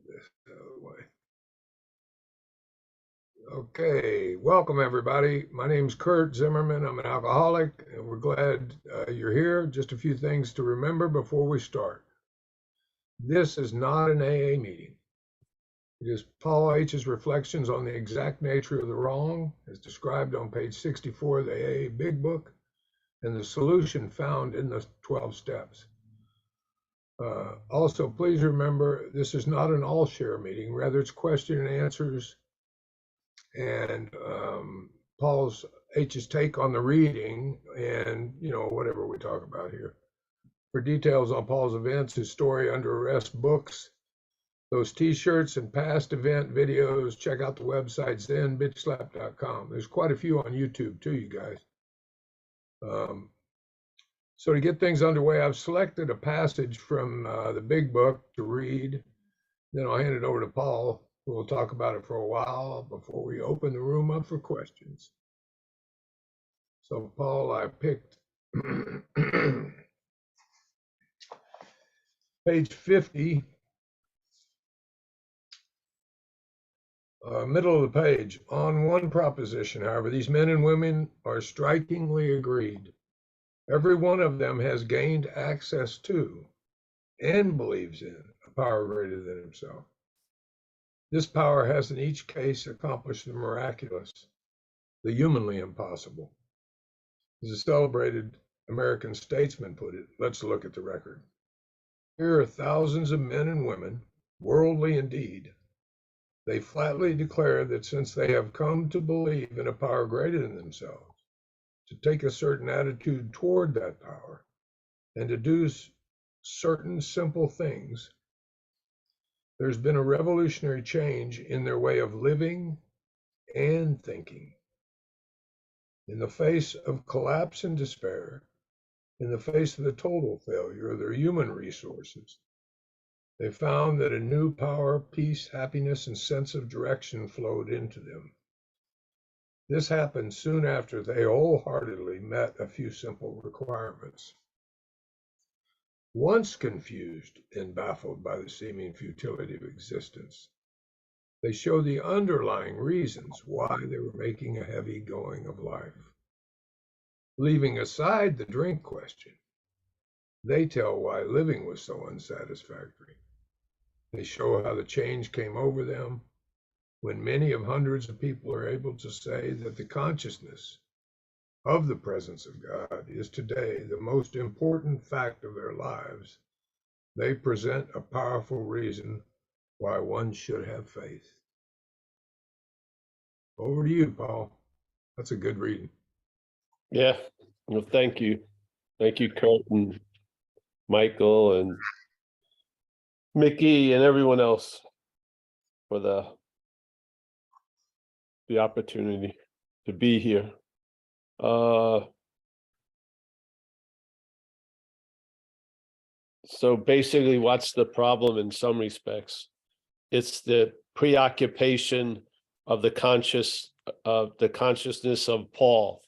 this out of the way. Okay, welcome everybody. My name's Kurt Zimmerman. I'm an alcoholic, and we're glad you're here. Just a few things to remember before we start. This is not an AA meeting. It is Paul H's reflections on the exact nature of the wrong, as described on page 64 of the AA Big Book, and the solution found in the 12 steps. Also, please remember, this is not an all-share meeting. Rather, it's question and answers and Paul's H's take on the reading and, whatever we talk about here. For details on Paul's events, his story under arrest books, those t-shirts and past event videos, check out the website zenbitchslap.com. There's quite a few on YouTube too, you guys. So to get things underway, I've selected a passage from the Big Book to read. Then I'll hand it over to Paul, who will talk about it for a while before we open the room up for questions. So Paul, I picked page 50, middle of the page. On one proposition, however, these men and women are strikingly agreed. Every one of them has gained access to and believes in a power greater than himself. This power has in each case accomplished the miraculous, the humanly impossible. As a celebrated American statesman put it, let's look at the record. Here are thousands of men and women, worldly indeed. They flatly declare that since they have come to believe in a power greater than themselves, to take a certain attitude toward that power, and to do certain simple things, there's been a revolutionary change in their way of living and thinking. In the face of collapse and despair, in the face of the total failure of their human resources, they found that a new power, peace, happiness, and sense of direction flowed into them. This happened soon after they wholeheartedly met a few simple requirements. Once confused and baffled by the seeming futility of existence, they show the underlying reasons why they were making a heavy going of life. Leaving aside the drink question, they tell why living was so unsatisfactory. They show how the change came over them when many of hundreds of people are able to say that the consciousness of the presence of God is today the most important fact of their lives. They present a powerful reason why one should have faith. Over to you, Paul. That's a good reading. Yeah, well, thank you. Thank you, Kurt and Michael and Mickey and everyone else for the opportunity to be here. So basically, what's the problem in some respects? It's the preoccupation of the consciousness of Paul.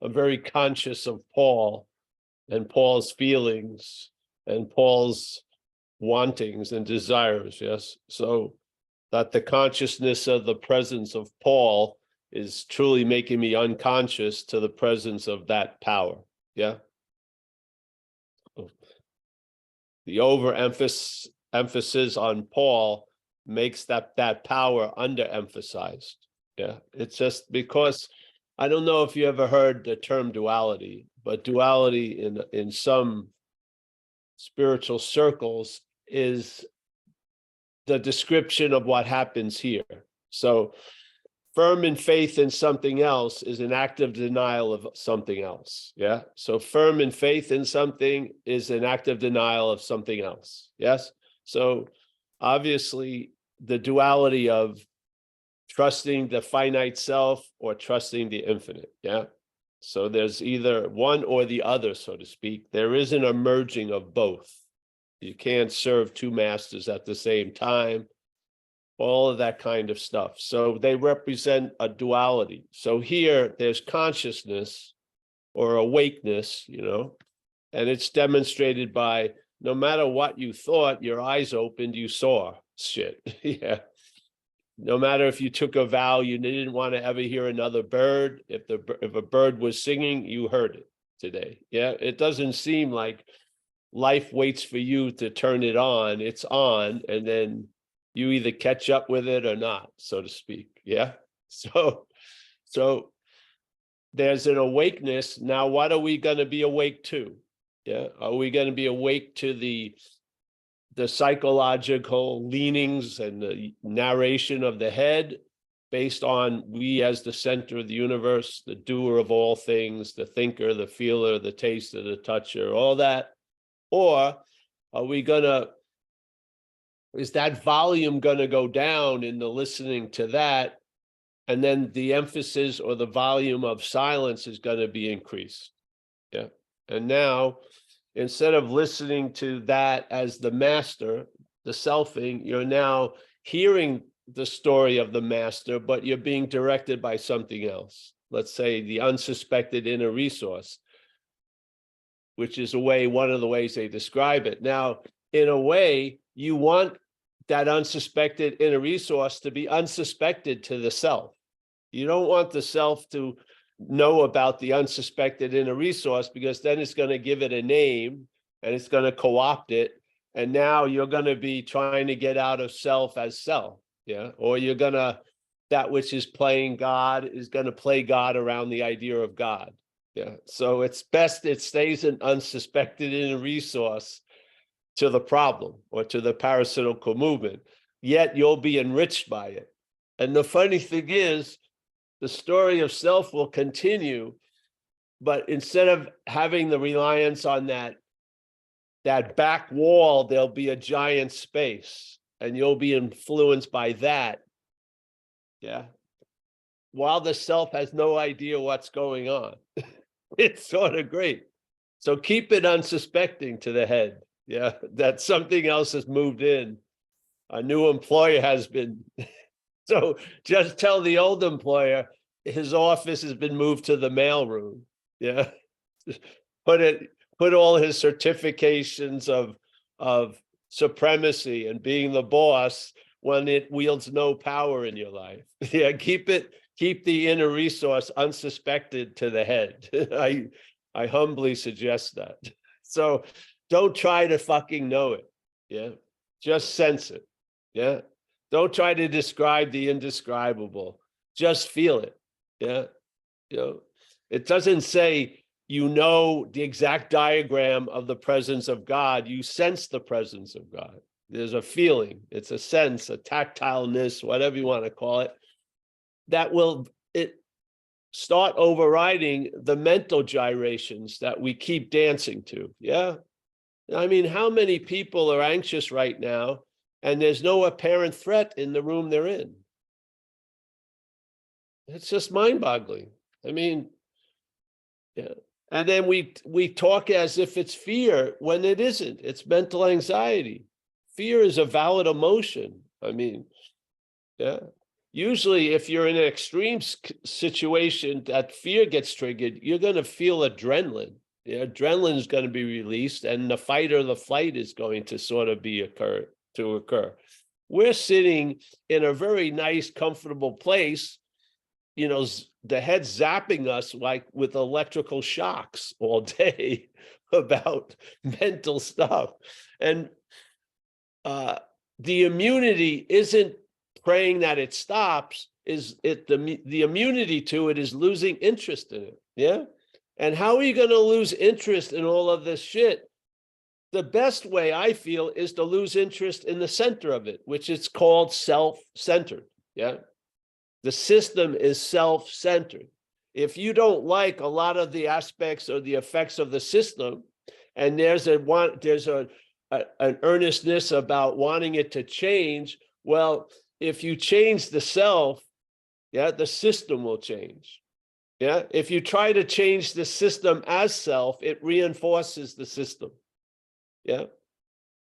I'm very conscious of Paul and Paul's feelings and Paul's wantings and desires, yes? So that the consciousness of the presence of Paul is truly making me unconscious to the presence of that power, yeah? The overemphasis on Paul makes that power underemphasized, yeah? It's just because, I don't know if you ever heard the term duality, but duality in some spiritual circles is the description of what happens here. So firm in faith in something else is an active denial of something else. Yeah. So firm in faith in something is an active denial of something else. Yes. So obviously the duality of trusting the finite self or trusting the infinite. Yeah. So there's either one or the other, so to speak. There isn't a merging of both. You can't serve two masters at the same time, all of that kind of stuff. So they represent a duality. So here there's consciousness or awakeness, and it's demonstrated by no matter what you thought, your eyes opened, you saw shit. Yeah. No matter if you took a vow, you didn't want to ever hear another bird. If a bird was singing, you heard it today. Yeah. It doesn't seem like life waits for you to turn it on. It's on, and then you either catch up with it or not, so to speak. Yeah. So there's an awakeness. Now, what are we going to be awake to? Yeah. Are we going to be awake to the psychological leanings and the narration of the head based on we as the center of the universe, the doer of all things, the thinker, the feeler, the taster, the toucher, all that? Or are we is that volume going to go down in the listening to that? And then the emphasis or the volume of silence is going to be increased. Yeah. And now, instead of listening to that as the master, the selfing, you're now hearing the story of the master, but you're being directed by something else. Let's say the unsuspected inner resource, which is one of the ways they describe it. Now, in a way, you want that unsuspected inner resource to be unsuspected to the self. You don't want the self to know about the unsuspected inner resource, because then it's going to give it a name and it's going to co-opt it. And now you're going to be trying to get out of self as self. Yeah. Or that which is playing God is going to play God around the idea of God. Yeah. So it's best it stays an unsuspected inner resource to the problem or to the parasitical movement, yet you'll be enriched by it. And the funny thing is, the story of self will continue, but instead of having the reliance on that back wall, there'll be a giant space, and you'll be influenced by that. Yeah. While the self has no idea what's going on. It's sort of great. So keep it unsuspecting to the head. Yeah. That something else has moved in. A new employer has been. So just tell the old employer his office has been moved to the mailroom. Yeah. Put all his certifications of supremacy and being the boss when it wields no power in your life. Yeah. Keep the inner resource unsuspected to the head. I humbly suggest that. So don't try to fucking know it. Yeah. Just sense it. Yeah. Don't try to describe the indescribable. Just feel it. Yeah. It doesn't say, the exact diagram of the presence of God. You sense the presence of God. There's a feeling. It's a sense, a tactileness, whatever you want to call it, that will start overriding the mental gyrations that we keep dancing to. Yeah. I mean, how many people are anxious right now and there's no apparent threat in the room they're in? It's just mind-boggling. I mean, yeah. And then we talk as if it's fear when it isn't. It's mental anxiety. Fear is a valid emotion. I mean, yeah. Usually, if you're in an extreme situation that fear gets triggered, you're going to feel adrenaline. Yeah, adrenaline is going to be released, and the fight or the flight is going to sort of occur. We're sitting in a very nice, comfortable place. The head zapping us like with electrical shocks all day about mental stuff. And the immunity isn't praying that it stops, the immunity to it is losing interest in it. Yeah. And how are you going to lose interest in all of this shit? The best way, I feel, is to lose interest in the center of it, which is called self-centered. Yeah. The system is self-centered. If you don't like a lot of the aspects or the effects of the system, and there's an earnestness about wanting it to change, well, if you change the self, yeah, the system will change. Yeah. If you try to change the system as self, it reinforces the system. Yeah.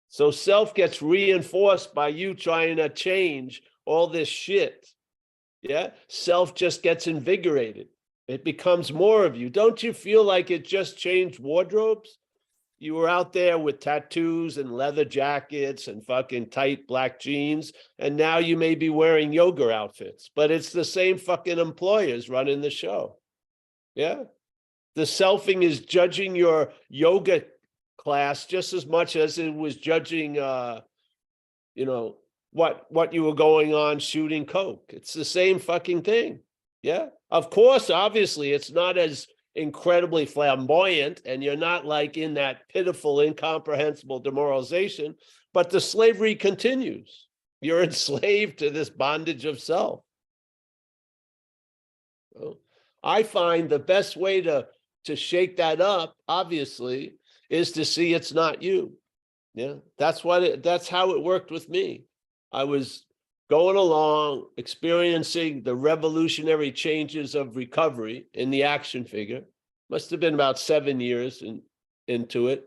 So self gets reinforced by you trying to change all this shit. Yeah. Self just gets invigorated. It becomes more of you. Don't you feel like it just changed wardrobes? You were out there with tattoos and leather jackets and fucking tight black jeans, and now you may be wearing yoga outfits, but it's the same fucking employers running the show. Yeah. The selfing is judging your yoga class just as much as it was judging, what you were going on shooting coke. It's the same fucking thing. Yeah. Of course, obviously, it's not as incredibly flamboyant, and you're not like in that pitiful, incomprehensible demoralization, but the slavery continues. You're enslaved to this bondage of self. So I find the best way to shake that up, obviously, is to see it's not you. Yeah, that's how it worked with me. I was going along, experiencing the revolutionary changes of recovery in the action figure. Must have been about 7 years into it.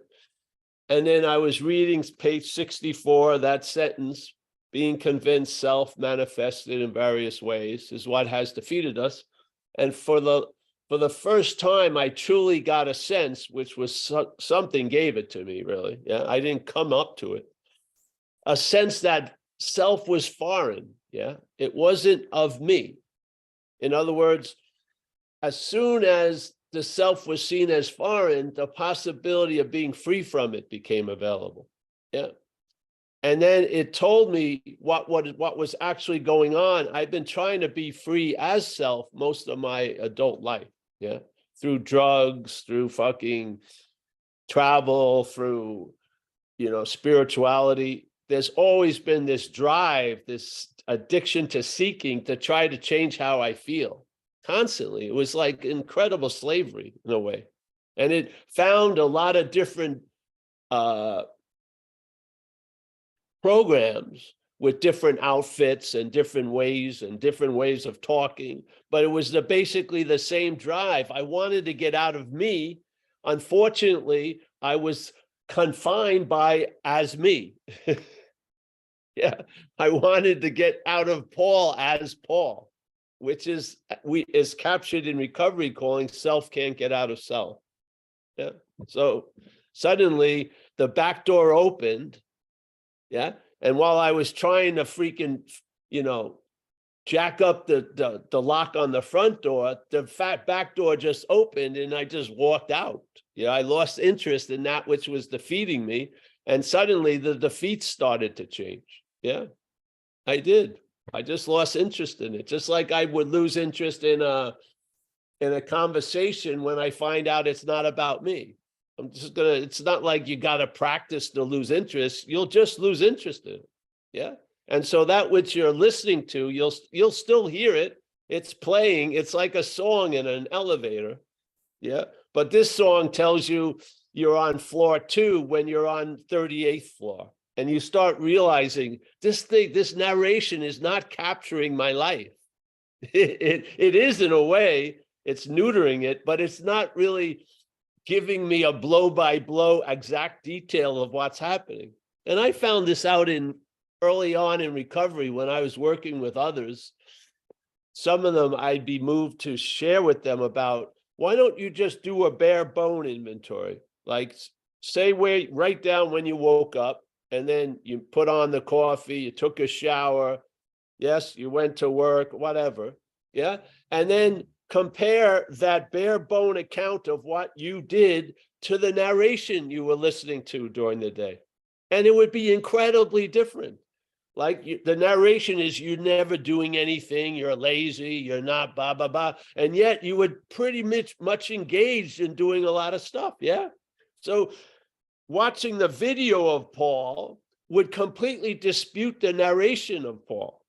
And then I was reading page 64, that sentence, being convinced self manifested in various ways is what has defeated us. And for the first time, I truly got a sense, which was something gave it to me, really. Yeah, I didn't come up to it. A sense that self was foreign. Yeah, it wasn't of me. In other words, as soon as the self was seen as foreign, the possibility of being free from it became available. Yeah. And then it told me what was actually going on. I've been trying to be free as self most of my adult life. Yeah. Through drugs, through fucking travel, through, spirituality. There's always been this drive, this addiction to seeking to try to change how I feel constantly. It was like incredible slavery in a way. And it found a lot of different programs with different outfits and different ways of talking, but it was basically the same drive. I wanted to get out of me. Unfortunately, I was confined by as me. Yeah, I wanted to get out of Paul as Paul, which is captured in recovery calling self can't get out of self. Yeah. So suddenly the back door opened. Yeah. And while I was trying to freaking, jack up the lock on the front door, the back door just opened and I just walked out. Yeah. I lost interest in that which was defeating me. And suddenly the defeat started to change. Yeah, I did. I just lost interest in it. Just like I would lose interest in a conversation when I find out it's not about me. It's not like you got to practice to lose interest. You'll just lose interest in it. Yeah. And so that which you're listening to, you'll still hear it. It's playing. It's like a song in an elevator. Yeah. But this song tells you you're on floor 2 when you're on 38th floor. And you start realizing this narration is not capturing my life. It is in a way, it's neutering it, but it's not really giving me a blow-by-blow exact detail of what's happening. And I found this out early on in recovery when I was working with others. Some of them I'd be moved to share with them about, why don't you just do a bare bone inventory? Like write down when you woke up, and then you put on the coffee, you took a shower, yes, you went to work, whatever, yeah? And then compare that bare bone account of what you did to the narration you were listening to during the day. And it would be incredibly different. Like the narration is you're never doing anything, you're lazy, you're not blah, blah, blah. And yet you were pretty much engaged in doing a lot of stuff, yeah? So watching the video of Paul would completely dispute the narration of Paul.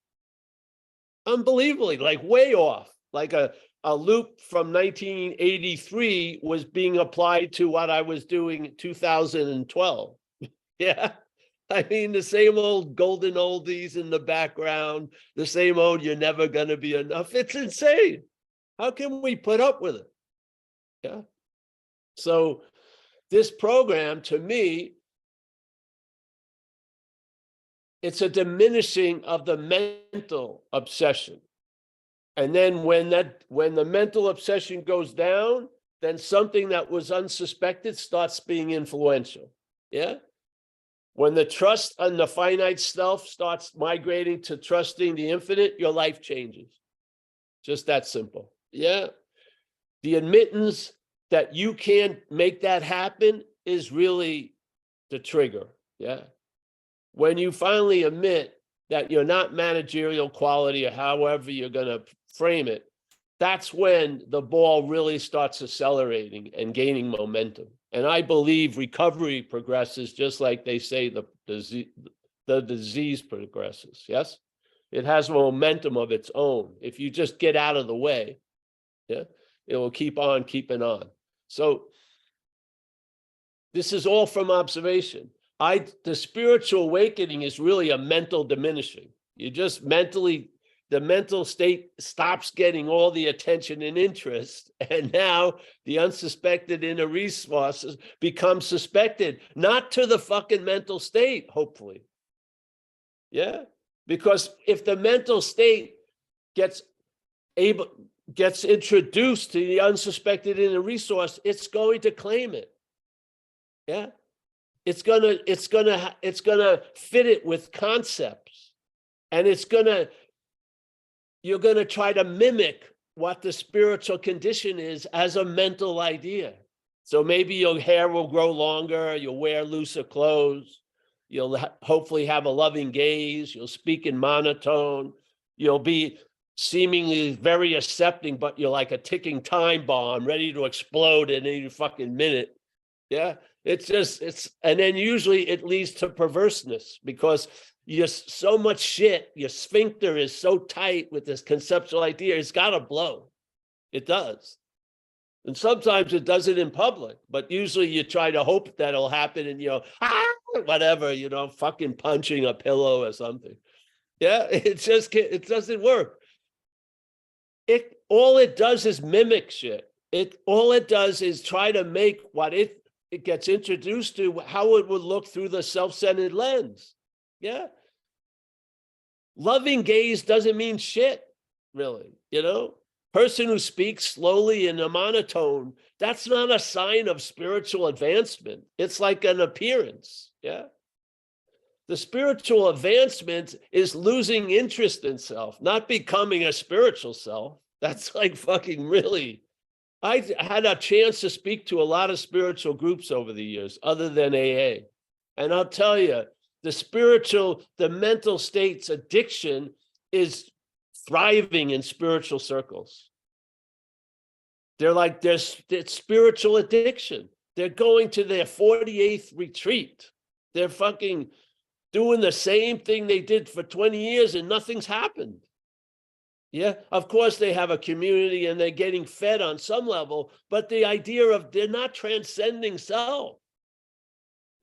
Unbelievably, like way off. Like a loop from 1983 was being applied to what I was doing in 2012. Yeah. I mean, the same old golden oldies in the background, the same old you're never going to be enough. It's insane. How can we put up with it? Yeah. So this program, to me, it's a diminishing of the mental obsession. And then when the mental obsession goes down, then something that was unsuspected starts being influential. Yeah. When the trust on the finite self starts migrating to trusting the infinite, your life changes. Just that simple. Yeah. The admittance that you can't make that happen is really the trigger. Yeah. When you finally admit that you're not managerial quality or however you're going to frame it, that's when the ball really starts accelerating and gaining momentum. And I believe recovery progresses just like they say the disease progresses. Yes, it has momentum of its own. If you just get out of the way, yeah, it will keep on keeping on. So this is all from observation. The spiritual awakening is really a mental diminishing. You just mentally, the mental state stops getting all the attention and interest. And now the unsuspected inner resources become suspected, not to the fucking mental state, hopefully. Yeah. Because if the mental state gets introduced to the unsuspected inner resource, it's going to claim it. Yeah. It's gonna fit it with concepts, and you're gonna try to mimic what the spiritual condition is as a mental idea. So maybe your hair will grow longer, you'll wear looser clothes, you'll hopefully have a loving gaze, you'll speak in monotone, you'll be seemingly very accepting, but you're like a ticking time bomb ready to explode in any fucking minute. Yeah. And then usually it leads to perverseness because you're so much shit. Your sphincter is so tight with this conceptual idea. It's got to blow. It does. And sometimes it does it in public, but usually you try to hope that it'll happen and whatever, fucking punching a pillow or something. Yeah. It doesn't work. All it does is mimic shit. All it does is try to make what it gets introduced to how it would look through the self-centered lens. Yeah. Loving gaze doesn't mean shit, really. Person who speaks slowly in a monotone, that's not a sign of spiritual advancement. It's like an appearance. Yeah. The spiritual advancement is losing interest in self, not becoming a spiritual self. That's like fucking really. I had a chance to speak to a lot of spiritual groups over the years, other than AA. And I'll tell you, the mental state's addiction is thriving in spiritual circles. It's spiritual addiction. They're going to their 48th retreat. They're fucking doing the same thing they did for 20 years and nothing's happened. Yeah, of course they have a community and they're getting fed on some level, but the idea of they're not transcending self.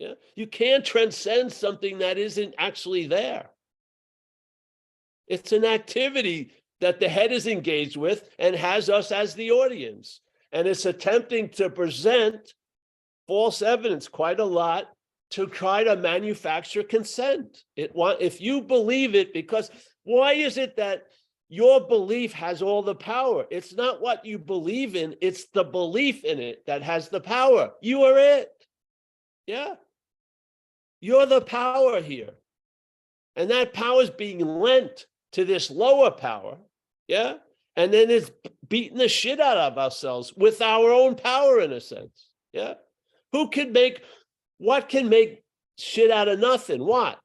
Yeah, you can't transcend something that isn't actually there. It's an activity that the head is engaged with and has us as the audience. And it's attempting to present false evidence quite a lot to try to manufacture consent. If you believe it, because why is it that your belief has all the power? It's not what you believe in, it's the belief in it that has the power. You are it. Yeah. You're the power here. And that power is being lent to this lower power. Yeah. And then it's beating the shit out of ourselves with our own power, in a sense. Yeah. What can make shit out of nothing? What?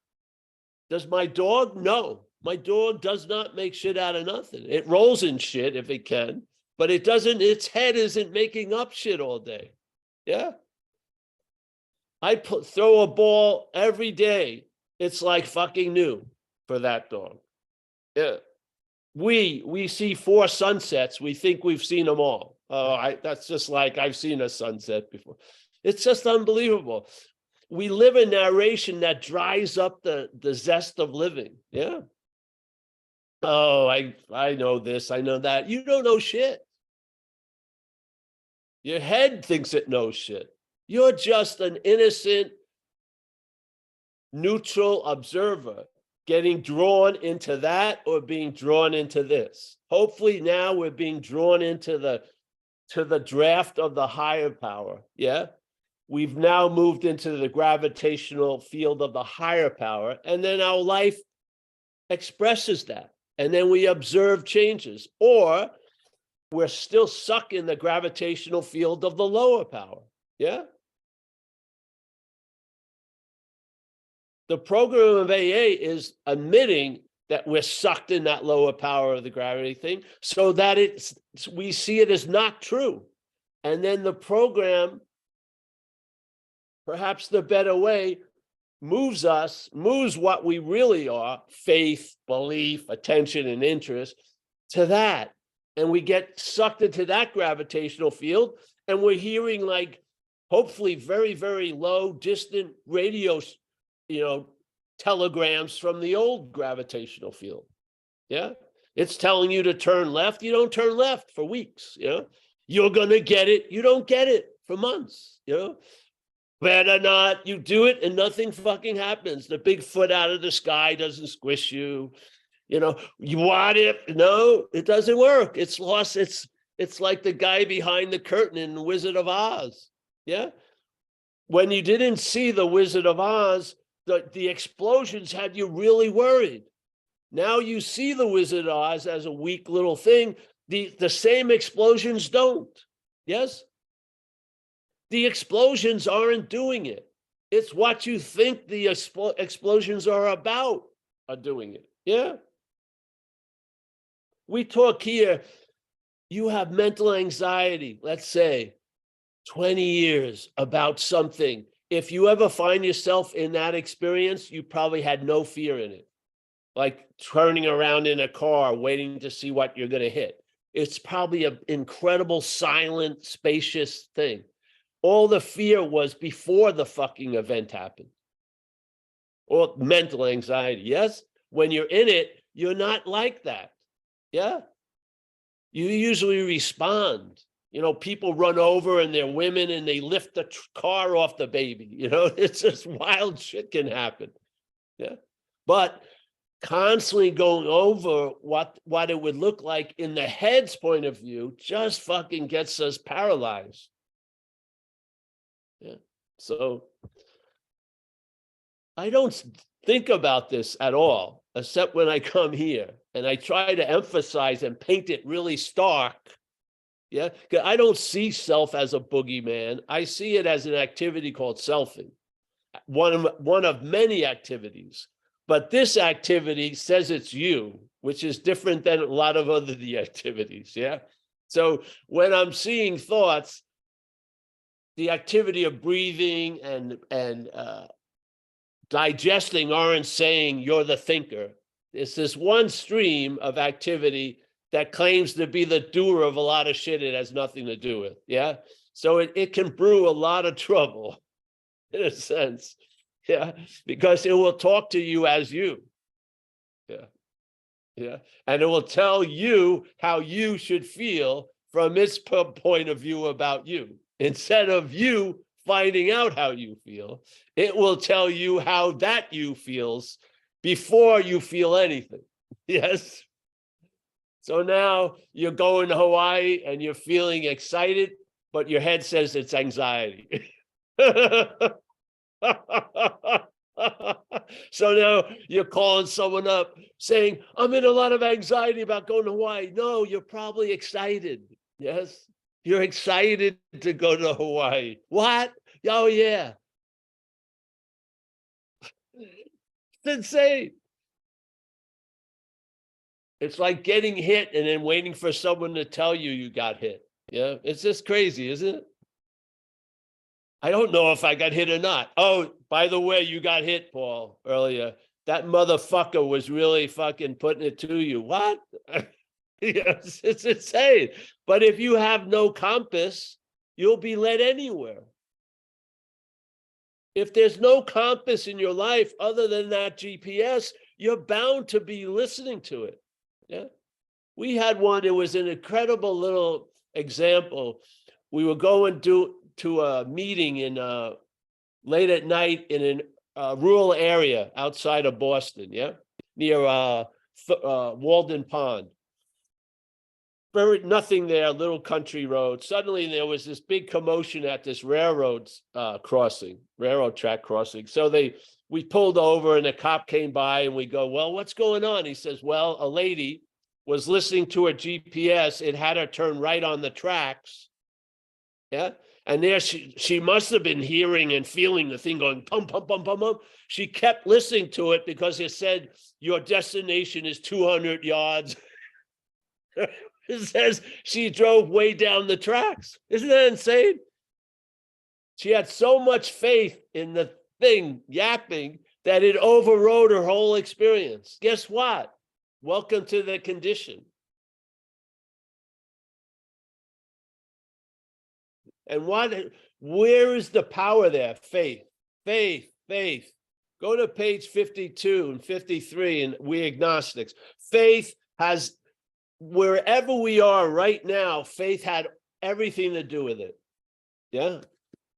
Does my dog? No. My dog does not make shit out of nothing. It rolls in shit if it can, but its head isn't making up shit all day. Yeah. I throw a ball every day. It's like fucking new for that dog. Yeah. We see 4 sunsets. We think we've seen them all. That's just like I've seen a sunset before. It's just unbelievable. We live a narration that dries up the zest of living. Yeah. Oh, I know this, I know that. You don't know shit. Your head thinks it knows shit. You're just an innocent, neutral observer getting drawn into that or being drawn into this. Hopefully now we're being drawn into the to the draft of the higher power. Yeah. We've now moved into the gravitational field of the higher power, and then our life expresses that. And then we observe changes, or we're still stuck in the gravitational field of the lower power. Yeah. The program of AA is admitting that we're sucked in that lower power of the gravity thing, so that we see it as not true. And then the program, perhaps the better way, moves what we really are, faith, belief, attention, and interest, to that. And we get sucked into that gravitational field, and we're hearing, like, hopefully very, very low, distant radio, telegrams from the old gravitational field. Yeah. It's telling you to turn left. You don't turn left for weeks. You're going to get it. You don't get it for months. Better not. You do it and nothing fucking happens. The big foot out of the sky doesn't squish you. You want it. No, it doesn't work. It's lost. It's like the guy behind the curtain in The Wizard of Oz. Yeah. When you didn't see The Wizard of Oz, the explosions had you really worried. Now you see The Wizard of Oz as a weak little thing. The same explosions don't. Yes? The explosions aren't doing it. It's what you think the explosions are about are doing it. Yeah? We talk here, you have mental anxiety, let's say, 20 years about something. If you ever find yourself in that experience, you probably had no fear in it. Like turning around in a car, waiting to see what you're going to hit. It's probably an incredible, silent, spacious thing. All the fear was before the fucking event happened. Or mental anxiety, yes? When you're in it, you're not like that. Yeah? You usually respond. People run over and they're women and they lift the car off the baby. It's just wild shit can happen. Yeah. But constantly going over what it would look like in the head's point of view just fucking gets us paralyzed. Yeah. So I don't think about this at all, except when I come here and I try to emphasize and paint it really stark. Yeah, I don't see self as a boogeyman. I see it as an activity called selfing, one of many activities. But this activity says it's you, which is different than a lot of other activities. Yeah. So when I'm seeing thoughts, the activity of breathing and digesting aren't saying you're the thinker. It's this one stream of activity that claims to be the doer of a lot of shit it has nothing to do with. Yeah. So it can brew a lot of trouble in a sense. Yeah. Because it will talk to you as you. Yeah. Yeah. And it will tell you how you should feel from its point of view about you. Instead of you finding out how you feel, it will tell you how that you feels before you feel anything. Yes. So now you're going to Hawaii and you're feeling excited, but your head says it's anxiety. So now you're calling someone up saying, I'm in a lot of anxiety about going to Hawaii. No, you're probably excited. Yes, you're excited to go to Hawaii. What? Oh, yeah. It's insane. It's like getting hit and then waiting for someone to tell you got hit. Yeah, it's just crazy, isn't it? I don't know if I got hit or not. Oh, by the way, you got hit, Paul, earlier. That motherfucker was really fucking putting it to you. What? Yes, it's insane. But if you have no compass, you'll be led anywhere. If there's no compass in your life other than that GPS, you're bound to be listening to it. Yeah. We had one, it was an incredible little example. We were going to a meeting in late at night in a rural area outside of Boston, yeah, near Walden Pond. nothing there, little country road. Suddenly there was this big commotion at this railroad track crossing. So we pulled over and a cop came by and we go, well, what's going on? He says, well, a lady was listening to her GPS. It had her turn right on the tracks. Yeah. And there she must have been hearing and feeling the thing going pum, pum, pum, pum, pum. She kept listening to it because it said, your destination is 200 yards. It says she drove way down the tracks. Isn't that insane? She had so much faith in the thing yapping that it overrode her whole experience. Guess what? Welcome to the condition. And where is the power there? Faith, faith, faith. Go to page 52 and 53 and we agnostics. Faith has, wherever we are right now, faith had everything to do with it. Yeah.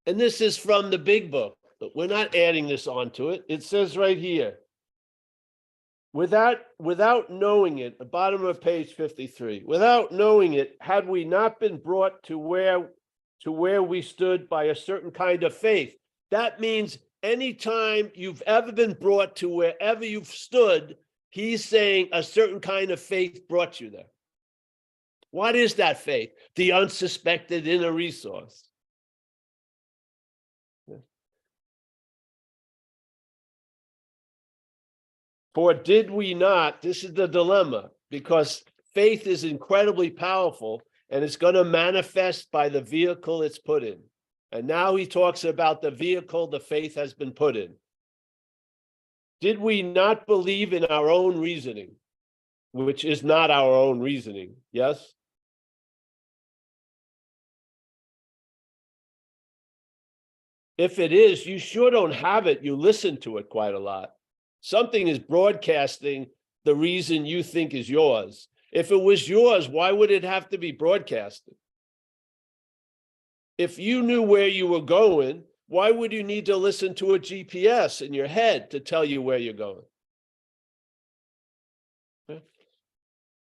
And this is from the big book. We're not adding this onto it. It says right here, without knowing it, the bottom of page 53, without knowing it, had we not been brought to where we stood by a certain kind of faith. That means anytime you've ever been brought to wherever you've stood, he's saying a certain kind of faith brought you there. What is that faith? The unsuspected inner resource. For did we not, this is the dilemma, because faith is incredibly powerful and it's going to manifest by the vehicle it's put in. And now he talks about the vehicle the faith has been put in. Did we not believe in our own reasoning, which is not our own reasoning? Yes? If it is, you sure don't have it. You listen to it quite a lot. Something is broadcasting the reason you think is yours. If it was yours, why would it have to be broadcasted? If you knew where you were going, why would you need to listen to a GPS in your head to tell you where you're going?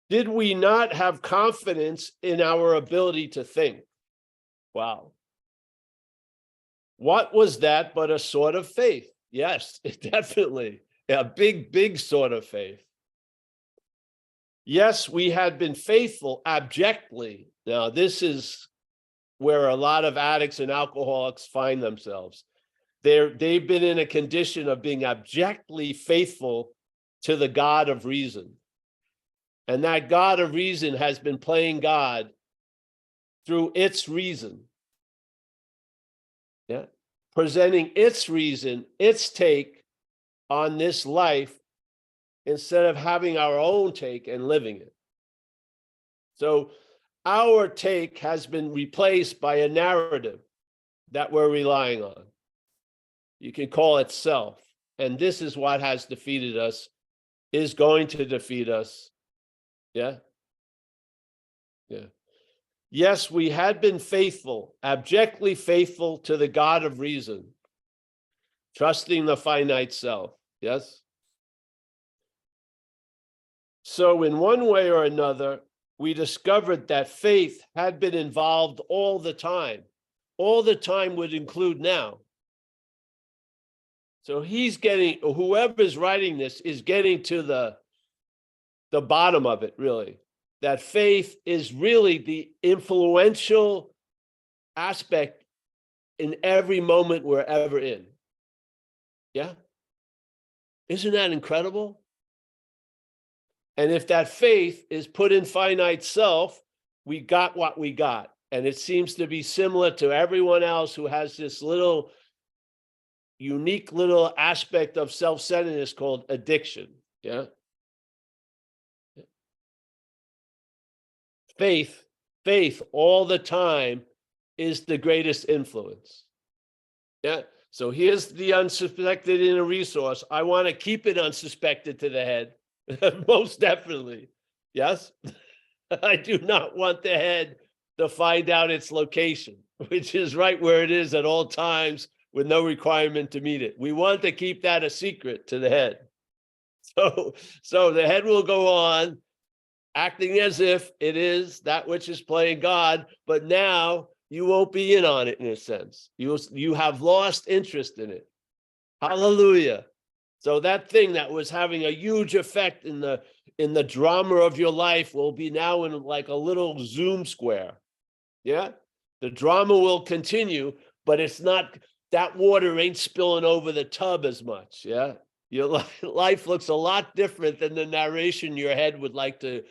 Did we not have confidence in our ability to think? Wow. What was that but a sort of faith? Yes, definitely. A big, big sort of faith. Yes, we had been faithful abjectly. Now, this is where a lot of addicts and alcoholics find themselves. They've been in a condition of being abjectly faithful to the God of reason. And that God of reason has been playing God through its reason. Yeah. Presenting its reason, its take on this life, instead of having our own take and living it. So our take has been replaced by a narrative that we're relying on. You can call it self. And this is what has defeated us, is going to defeat us. Yeah? Yeah. Yes, we had been faithful, abjectly faithful to the God of reason, trusting the finite self. Yes? So in one way or another, we discovered that faith had been involved all the time. All the time would include now. So whoever's writing this is getting to the bottom of it, really. That faith is really the influential aspect in every moment we're ever in. Yeah? Isn't that incredible? And if that faith is put in finite self, we got what we got. And it seems to be similar to everyone else who has this little unique little aspect of self-centeredness called addiction. Yeah. Faith all the time is the greatest influence. Yeah. So here's the unsuspected inner resource. I want to keep it unsuspected to the head. Most definitely. Yes. I do not want the head to find out its location, which is right where it is at all times with no requirement to meet it. We want to keep that a secret to the head. So the head will go on acting as if it is that which is playing God, but now you won't be in on it in a sense. You have lost interest in it. Hallelujah. So that thing that was having a huge effect in the drama of your life will be now in like a little Zoom square. Yeah. The drama will continue, but it's not, that water ain't spilling over the tub as much. Yeah. Your life looks a lot different than the narration your head would like to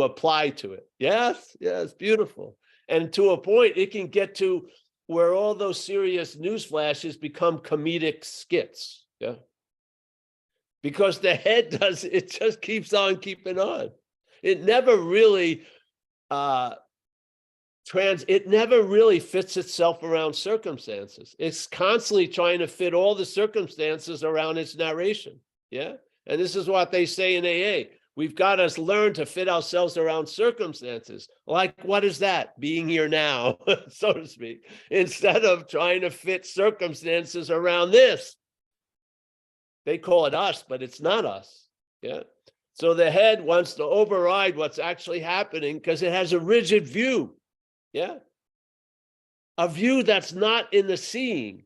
apply to it. Yes. Yes. Beautiful. And to a point, it can get to where all those serious news flashes become comedic skits. Yeah. Because the head does, it just keeps on keeping on. It never really it never really fits itself around circumstances. It's constantly trying to fit all the circumstances around its narration. Yeah. And this is what they say in AA. We've got to learn to fit ourselves around circumstances. Like, what is that? Being here now, so to speak, instead of trying to fit circumstances around this. They call it us, but it's not us. Yeah. So the head wants to override what's actually happening because it has a rigid view. Yeah. A view that's not in the seeing.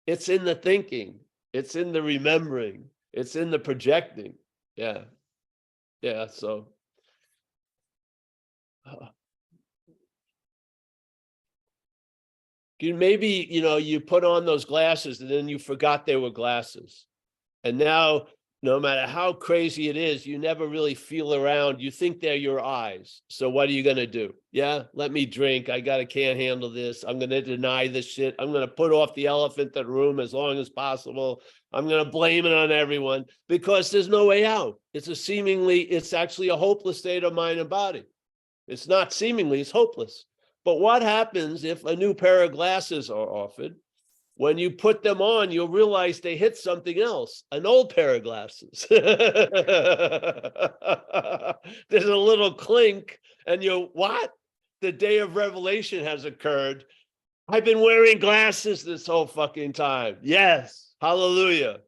It's in the thinking. It's in the remembering. It's in the projecting. Yeah. Yeah. So maybe, you put on those glasses and then you forgot they were glasses. And now, no matter how crazy it is, you never really feel around. You think they're your eyes. So what are you going to do? Yeah, let me drink. Can't handle this. I'm going to deny this shit. I'm going to put off the elephant in the room as long as possible. I'm going to blame it on everyone because there's no way out. It's actually a hopeless state of mind and body. It's not seemingly, it's hopeless. But what happens if a new pair of glasses are offered? When you put them on, you'll realize they hit something else, an old pair of glasses. There's a little clink, and what? The day of revelation has occurred. I've been wearing glasses this whole fucking time. Yes. Hallelujah.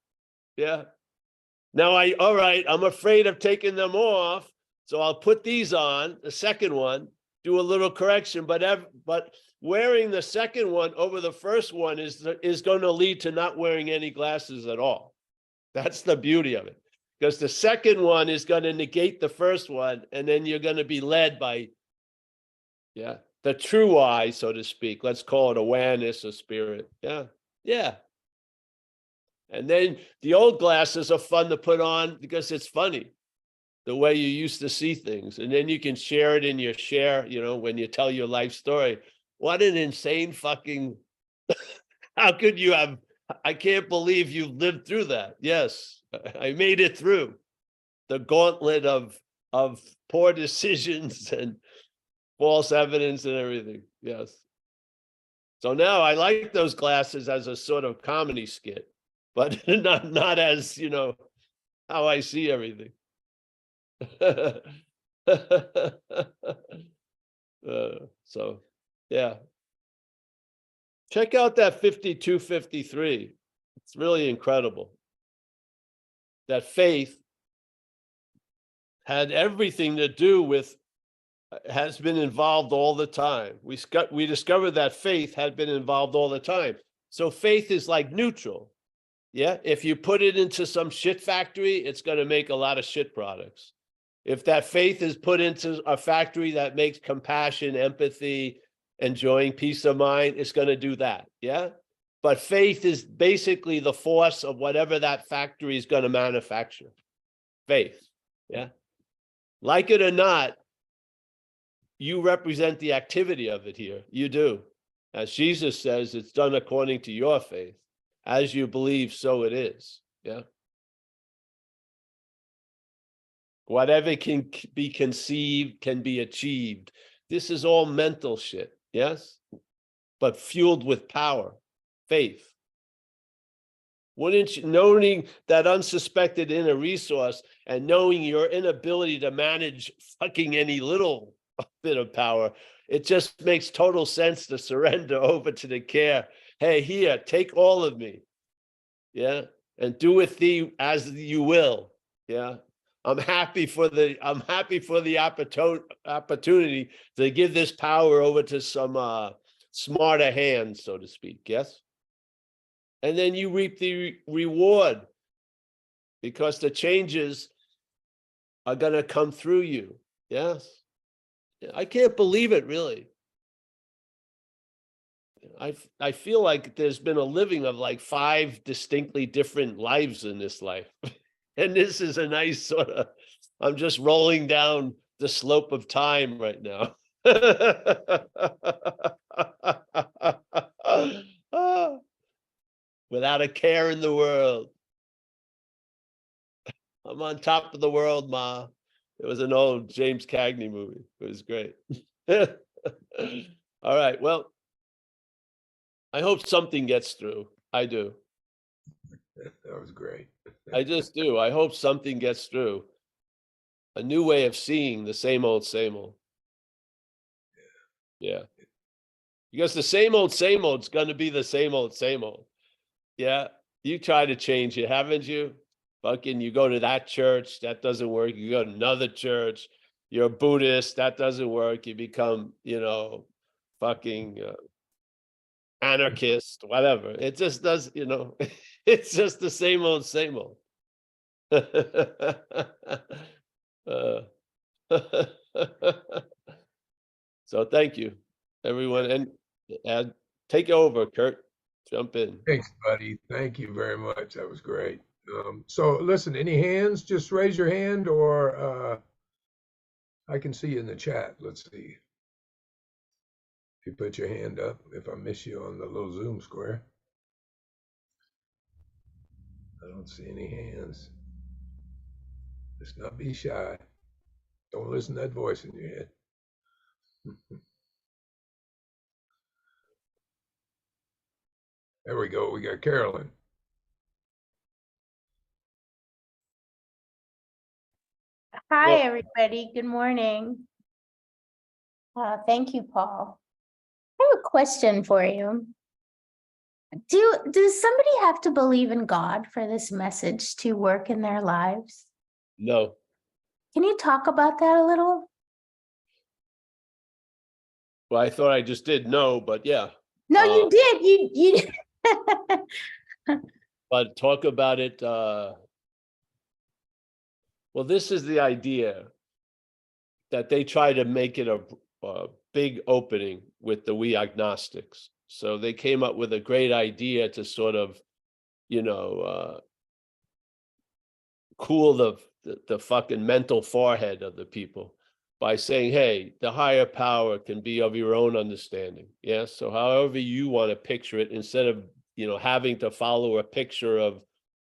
Yeah. Now all right, I'm afraid of taking them off. So I'll put these on, the second one, do a little correction, but wearing the second one over the first one is going to lead to not wearing any glasses at all. That's the beauty of it. Because the second one is going to negate the first one, and then you're going to be led by, the true eye, so to speak. Let's call it awareness or spirit. Yeah. Yeah. And then the old glasses are fun to put on because it's funny, the way you used to see things. And then you can share it in your share, when you tell your life story. What an insane fucking, how could you have, I can't believe you lived through that. Yes, I made it through the gauntlet of poor decisions and false evidence and everything. Yes. So now I like those glasses as a sort of comedy skit, but not as, how I see everything. So yeah, check out that 5253. It's really incredible. That faith had everything to do with, has been involved all the time. We discovered that faith had been involved all the time. So faith is like neutral. Yeah, if you put it into some shit factory, it's going to make a lot of shit products. If that faith is put into a factory that makes compassion, empathy, enjoying peace of mind, it's going to do that. Yeah. But faith is basically the force of whatever that factory is going to manufacture. Faith. Yeah. Like it or not, you represent the activity of it here. You do. As Jesus says, it's done according to your faith. As you believe, so it is. Yeah. Whatever can be conceived can be achieved. This is all mental shit, yes? But fueled with power, faith. Wouldn't you, knowing that unsuspected inner resource and knowing your inability to manage fucking any little bit of power, it just makes total sense to surrender over to the care. Hey, here, take all of me. Yeah. And do with thee as you will. Yeah. I'm happy for the opportunity to give this power over to some smarter hands, so to speak. Yes. And then you reap the reward because the changes are going to come through you. Yes. I can't believe it, really. I feel like there's been a living of like 5 distinctly different lives in this life. And this is a nice sort of, I'm just rolling down the slope of time right now. Without a care in the world. I'm on top of the world, Ma. It was an old James Cagney movie. It was great. All right. Well, I hope something gets through. I do. That was great. I just do. I hope something gets through. A new way of seeing the same old, same old. Yeah. Because the same old is going to be the same old, same old. Yeah. You try to change it, haven't you? Fucking, you go to that church, that doesn't work. You go to another church, you're a Buddhist, that doesn't work. You become, fucking anarchist, whatever. It just does, it's just the same old, same old. Uh, so thank you, everyone. And take it over, Kurt. Jump in. Thanks, buddy. Thank you very much. That was great. So listen, any hands? Just raise your hand, or I can see you in the chat. Let's see. If you put your hand up, if I miss you on the little Zoom square. I don't see any hands. Let's not be shy. Don't listen to that voice in your head. There we go. We got Carolyn. Hi, everybody. Good morning. Thank you, Paul. I have a question for you. Does somebody have to believe in God for this message to work in their lives? No. Can you talk about that a little? Well, I thought I just did no, but yeah. No, you did. You But talk about it. Well, this is the idea that they try to make it a big opening with the we agnostics. So they came up with a great idea to sort of, cool the fucking mental forehead of the people by saying, hey, the higher power can be of your own understanding. Yeah. So however you want to picture it, instead of, having to follow a picture of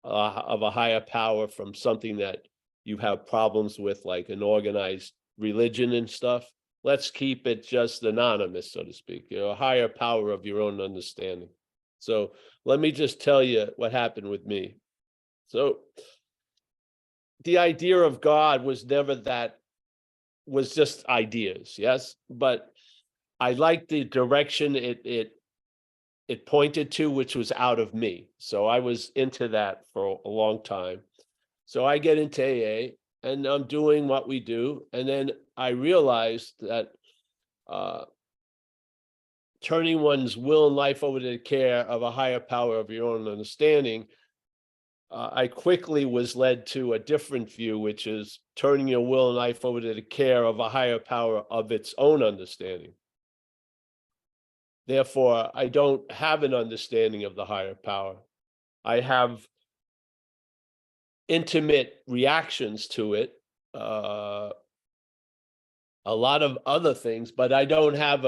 a higher power from something that you have problems with, like an organized religion and stuff, let's keep it just anonymous, so to speak, a higher power of your own understanding. So let me just tell you what happened with me. So the idea of God was never that, was just ideas, yes, but I liked the direction it pointed to, which was out of me. So I was into that for a long time. So I get into AA and I'm doing what we do, and then I realized that turning one's will and life over to the care of a higher power of your own understanding, I quickly was led to a different view, which is turning your will and life over to the care of a higher power of its own understanding. Therefore, I don't have an understanding of the higher power. I have intimate reactions to it, a lot of other things, but I don't have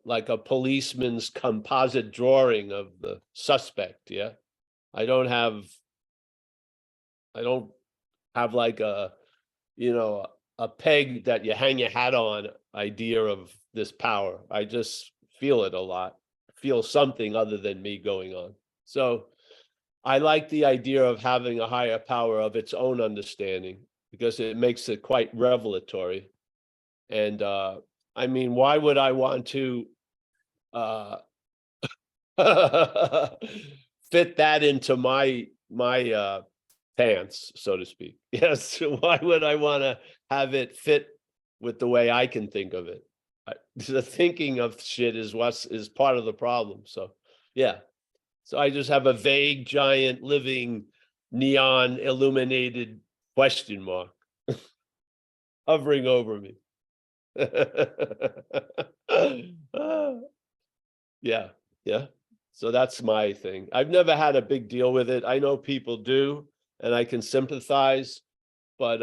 like a policeman's composite drawing of the suspect. Yeah. I don't have like a peg that you hang your hat on idea of this power. I just feel it a lot, feel something other than me going on. So I like the idea of having a higher power of its own understanding, because it makes it quite revelatory. And I mean, why would I want to fit that into my pants, so to speak. Yes. Why would I want to have it fit with the way I can think of it? The thinking of shit is part of the problem. So, yeah. So I just have a vague, giant, living, neon illuminated question mark hovering over me. Yeah, yeah. So that's my thing. I've never had a big deal with it. I know people do, and I can sympathize, but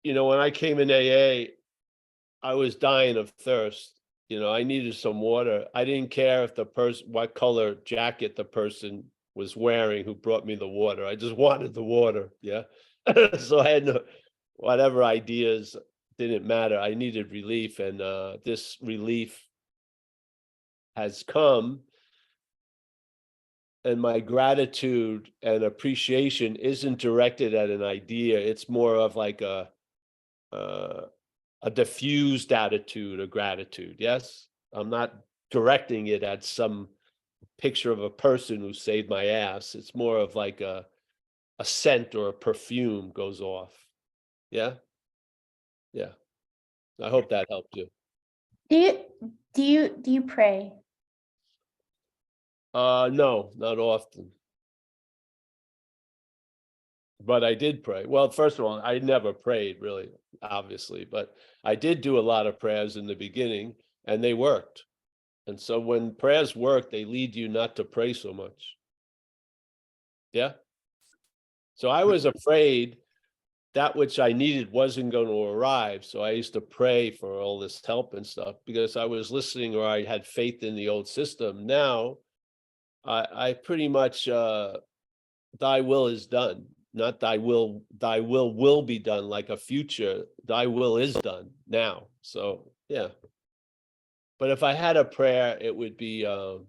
when I came in AA, I was dying of thirst. I needed some water. I didn't care if what color jacket the person was wearing who brought me the water. I just wanted the water. Yeah. So I had whatever ideas didn't matter. I needed relief, and this relief has come. And my gratitude and appreciation isn't directed at an idea. It's more of like a diffused attitude of gratitude. Yes, I'm not directing it at some picture of a person who saved my ass. It's more of like a scent or a perfume goes off. Yeah, yeah. I hope that helped you. Do you pray? No, not often. But I did pray. Well, first of all, I never prayed really, obviously, but I did do a lot of prayers in the beginning, and they worked. And so when prayers work, they lead you not to pray so much. Yeah. So I was afraid that which I needed wasn't going to arrive. So I used to pray for all this help and stuff because I was listening, or I had faith in the old system. Now I pretty much, thy will is done. Not thy will be done, like a future. Thy will is done now. So yeah. But if I had a prayer, it would be the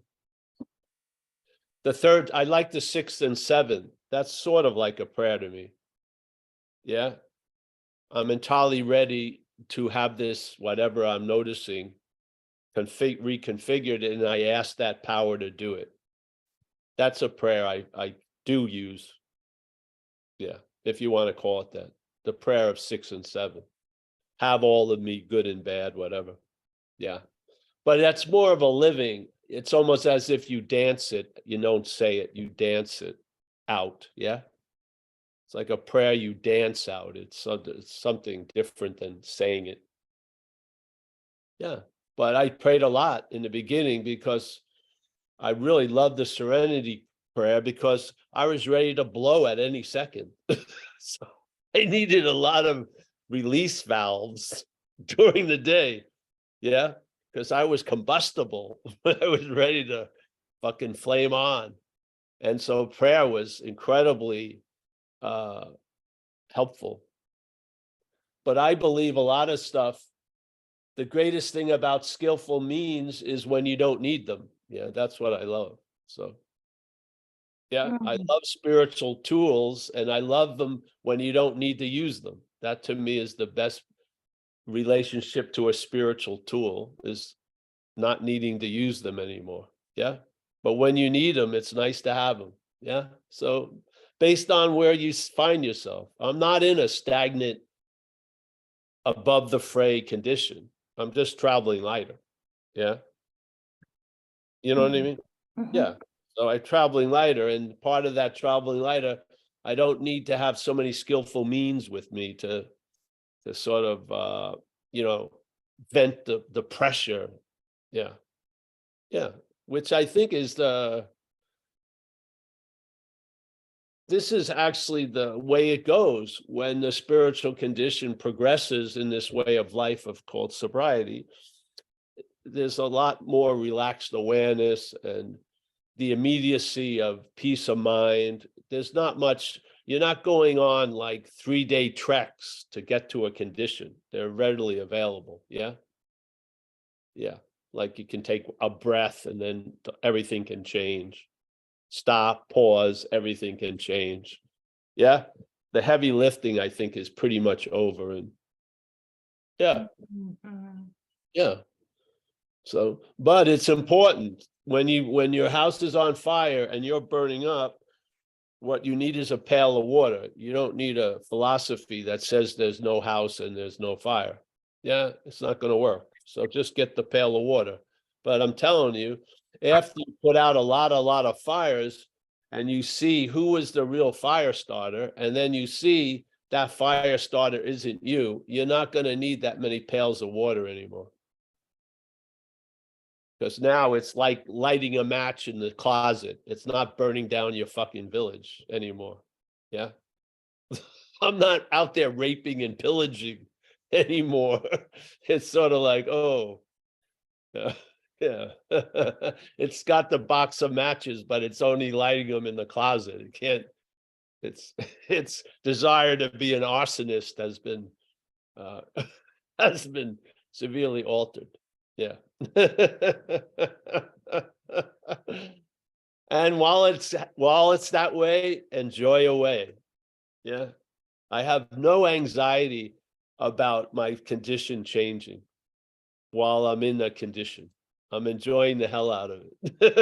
third. I like the 6th and 7th. That's sort of like a prayer to me. Yeah. I'm entirely ready to have this, whatever I'm noticing, reconfigured, and I ask that power to do it. That's a prayer I do use. Yeah, if you want to call it that. The prayer of 6 and 7. Have all of me, good and bad, whatever. Yeah. But that's more of a living. It's almost as if you dance it. You don't say it, you dance it out. Yeah. It's like a prayer you dance out. It's something different than saying it. Yeah. But I prayed a lot in the beginning because I really loved the serenity prayer, because I was ready to blow at any second. So I needed a lot of release valves during the day. Yeah. Because I was combustible. I was ready to fucking flame on. And so prayer was incredibly helpful. But I believe a lot of stuff, the greatest thing about skillful means is when you don't need them. Yeah, that's what I love. So yeah, I love spiritual tools, and I love them when you don't need to use them. That to me is the best relationship to a spiritual tool, is not needing to use them anymore. Yeah. But when you need them, it's nice to have them. Yeah. So based on where you find yourself, I'm not in a stagnant, above the fray condition. I'm just traveling lighter. Yeah. You know what I mean? Yeah. So I'm traveling lighter, and part of that traveling lighter, I don't need to have so many skillful means with me to sort of vent the pressure. Yeah. Yeah. Which I think is this is actually the way it goes when the spiritual condition progresses in this way of life called sobriety. There's a lot more relaxed awareness and the immediacy of peace of mind. There's not much, you're not going on like 3-day treks to get to a condition. They're readily available. Yeah. Yeah. Like you can take a breath and then everything can change. Stop, pause, everything can change. Yeah. The heavy lifting, I think, is pretty much over. And yeah. Yeah. So, but it's important when your house is on fire and you're burning up, what you need is a pail of water. You don't need a philosophy that says there's no house and there's no fire. Yeah, it's not going to work. So just get the pail of water. But I'm telling you, after you put out a lot of fires and you see who was the real fire starter, and then you see that fire starter isn't you, you're not going to need that many pails of water anymore. Because now it's like lighting a match in the closet. It's not burning down your fucking village anymore. Yeah. I'm not out there raping and pillaging anymore. It's sort of like, oh, yeah. It's got the box of matches, but it's only lighting them in the closet. It can't, its desire to be an arsonist has been severely altered. Yeah. And while it's that way, enjoy away. Yeah. I have no anxiety about my condition changing while I'm in that condition. I'm enjoying the hell out of it.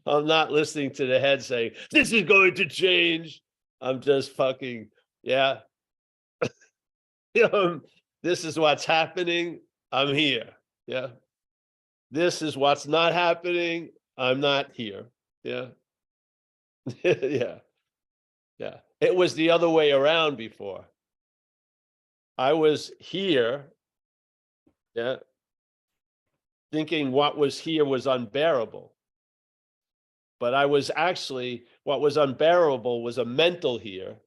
I'm not listening to the head saying, this is going to change. I'm just fucking, yeah. This is what's happening. I'm here. Yeah. This is what's not happening. I'm not here. Yeah. Yeah. Yeah. It was the other way around before. I was here. Yeah. Thinking what was here was unbearable. But I was actually, what was unbearable was a mental here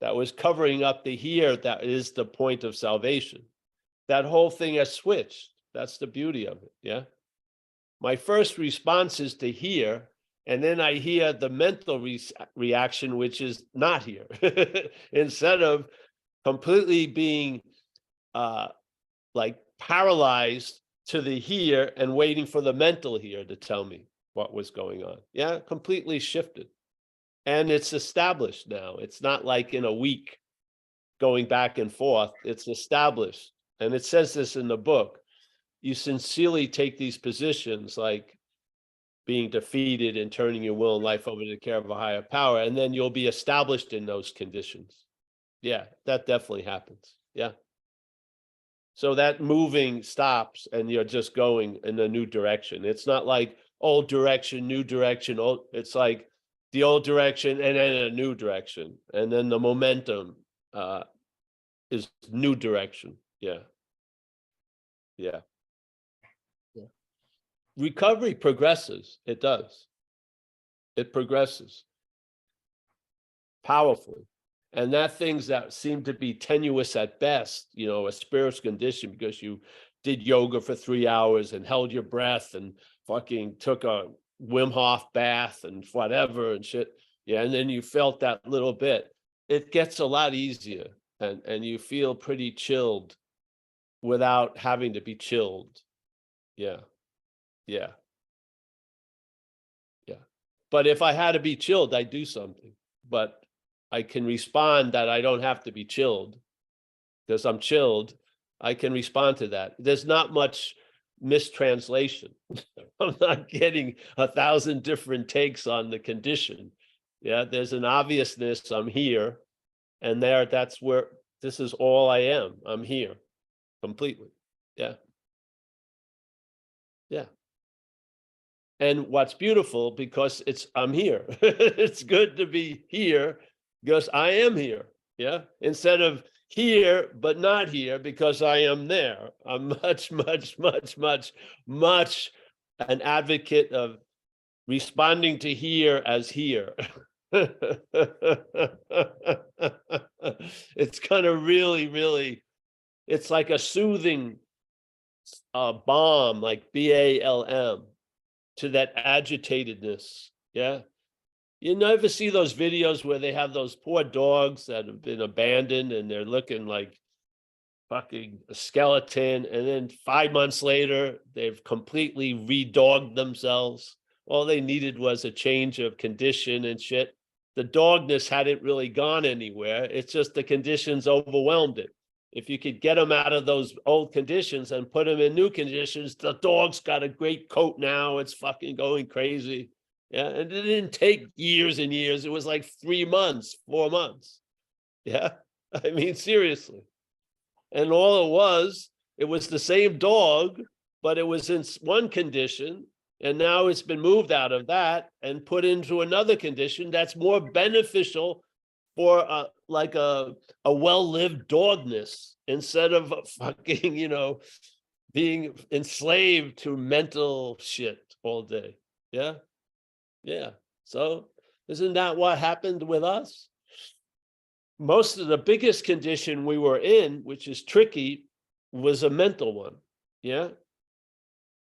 that was covering up the here that is the point of salvation. That whole thing has switched. That's the beauty of it. Yeah. My first response is to hear, and then I hear the mental reaction, which is not here. Instead of completely being like paralyzed to the here and waiting for the mental here to tell me what was going on. Yeah, completely shifted. And it's established now. It's not like in a week going back and forth. It's established. And it says this in the book. You sincerely take these positions like being defeated and turning your will and life over to the care of a higher power, and then you'll be established in those conditions. Yeah, that definitely happens. Yeah. So that moving stops and you're just going in a new direction. It's not like old direction, new direction. It's like the old direction and then a new direction. And then the momentum is new direction. Yeah. Yeah. Yeah. Recovery progresses. It does. It progresses powerfully. And that things that seem to be tenuous at best, you know, a spiritual condition because you did yoga for 3 hours and held your breath and fucking took a Wim Hof bath and whatever and shit. Yeah. And then you felt that little bit. It gets a lot easier and you feel pretty chilled without having to be chilled. Yeah. Yeah. Yeah. But if I had to be chilled, I'd do something. But I can respond that I don't have to be chilled because I'm chilled. I can respond to that. There's not much mistranslation. I'm not getting 1,000 different takes on the condition. Yeah, there's an obviousness. I'm here, and that's where this is all I am. I'm here completely. Yeah. Yeah. And what's beautiful because I'm here. It's good to be here because I am here. Yeah. Instead of here, but not here because I am there. I'm much an advocate of responding to here as here. It's kind of really, it's like a soothing balm, like BALM to that agitatedness. Yeah. You never see those videos where they have those poor dogs that have been abandoned and they're looking like fucking a skeleton. And then 5 months later, they've completely re-dogged themselves. All they needed was a change of condition and shit. The dogness hadn't really gone anywhere. It's just the conditions overwhelmed it. If you could get them out of those old conditions and put them in new conditions, the dog's got a great coat now. It's fucking going crazy. Yeah, and it didn't take years and years. It was like 3 months, 4 months. Yeah, I mean, seriously. And all it was the same dog, but it was in one condition, and now it's been moved out of that and put into another condition that's more beneficial for like a well-lived dogness, instead of fucking, being enslaved to mental shit all day. Yeah. Yeah. So isn't that what happened with us? Most of the biggest condition we were in, which is tricky, was a mental one. Yeah.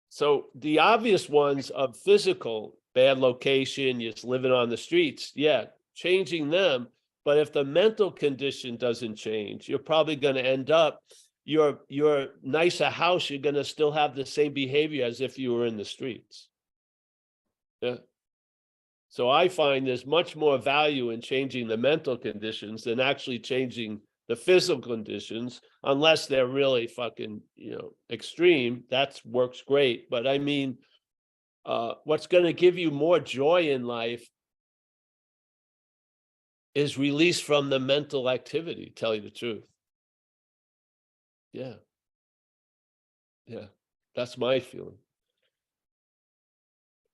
So the obvious ones of physical, bad location, just living on the streets, yeah, changing them. But if the mental condition doesn't change, you're probably going to end up, your nicer house, you're going to still have the same behavior as if you were in the streets. Yeah. So I find there's much more value in changing the mental conditions than actually changing the physical conditions, unless they're really fucking, extreme. That works great. But I mean, what's going to give you more joy in life is release from the mental activity, tell you the truth. Yeah. Yeah. That's my feeling.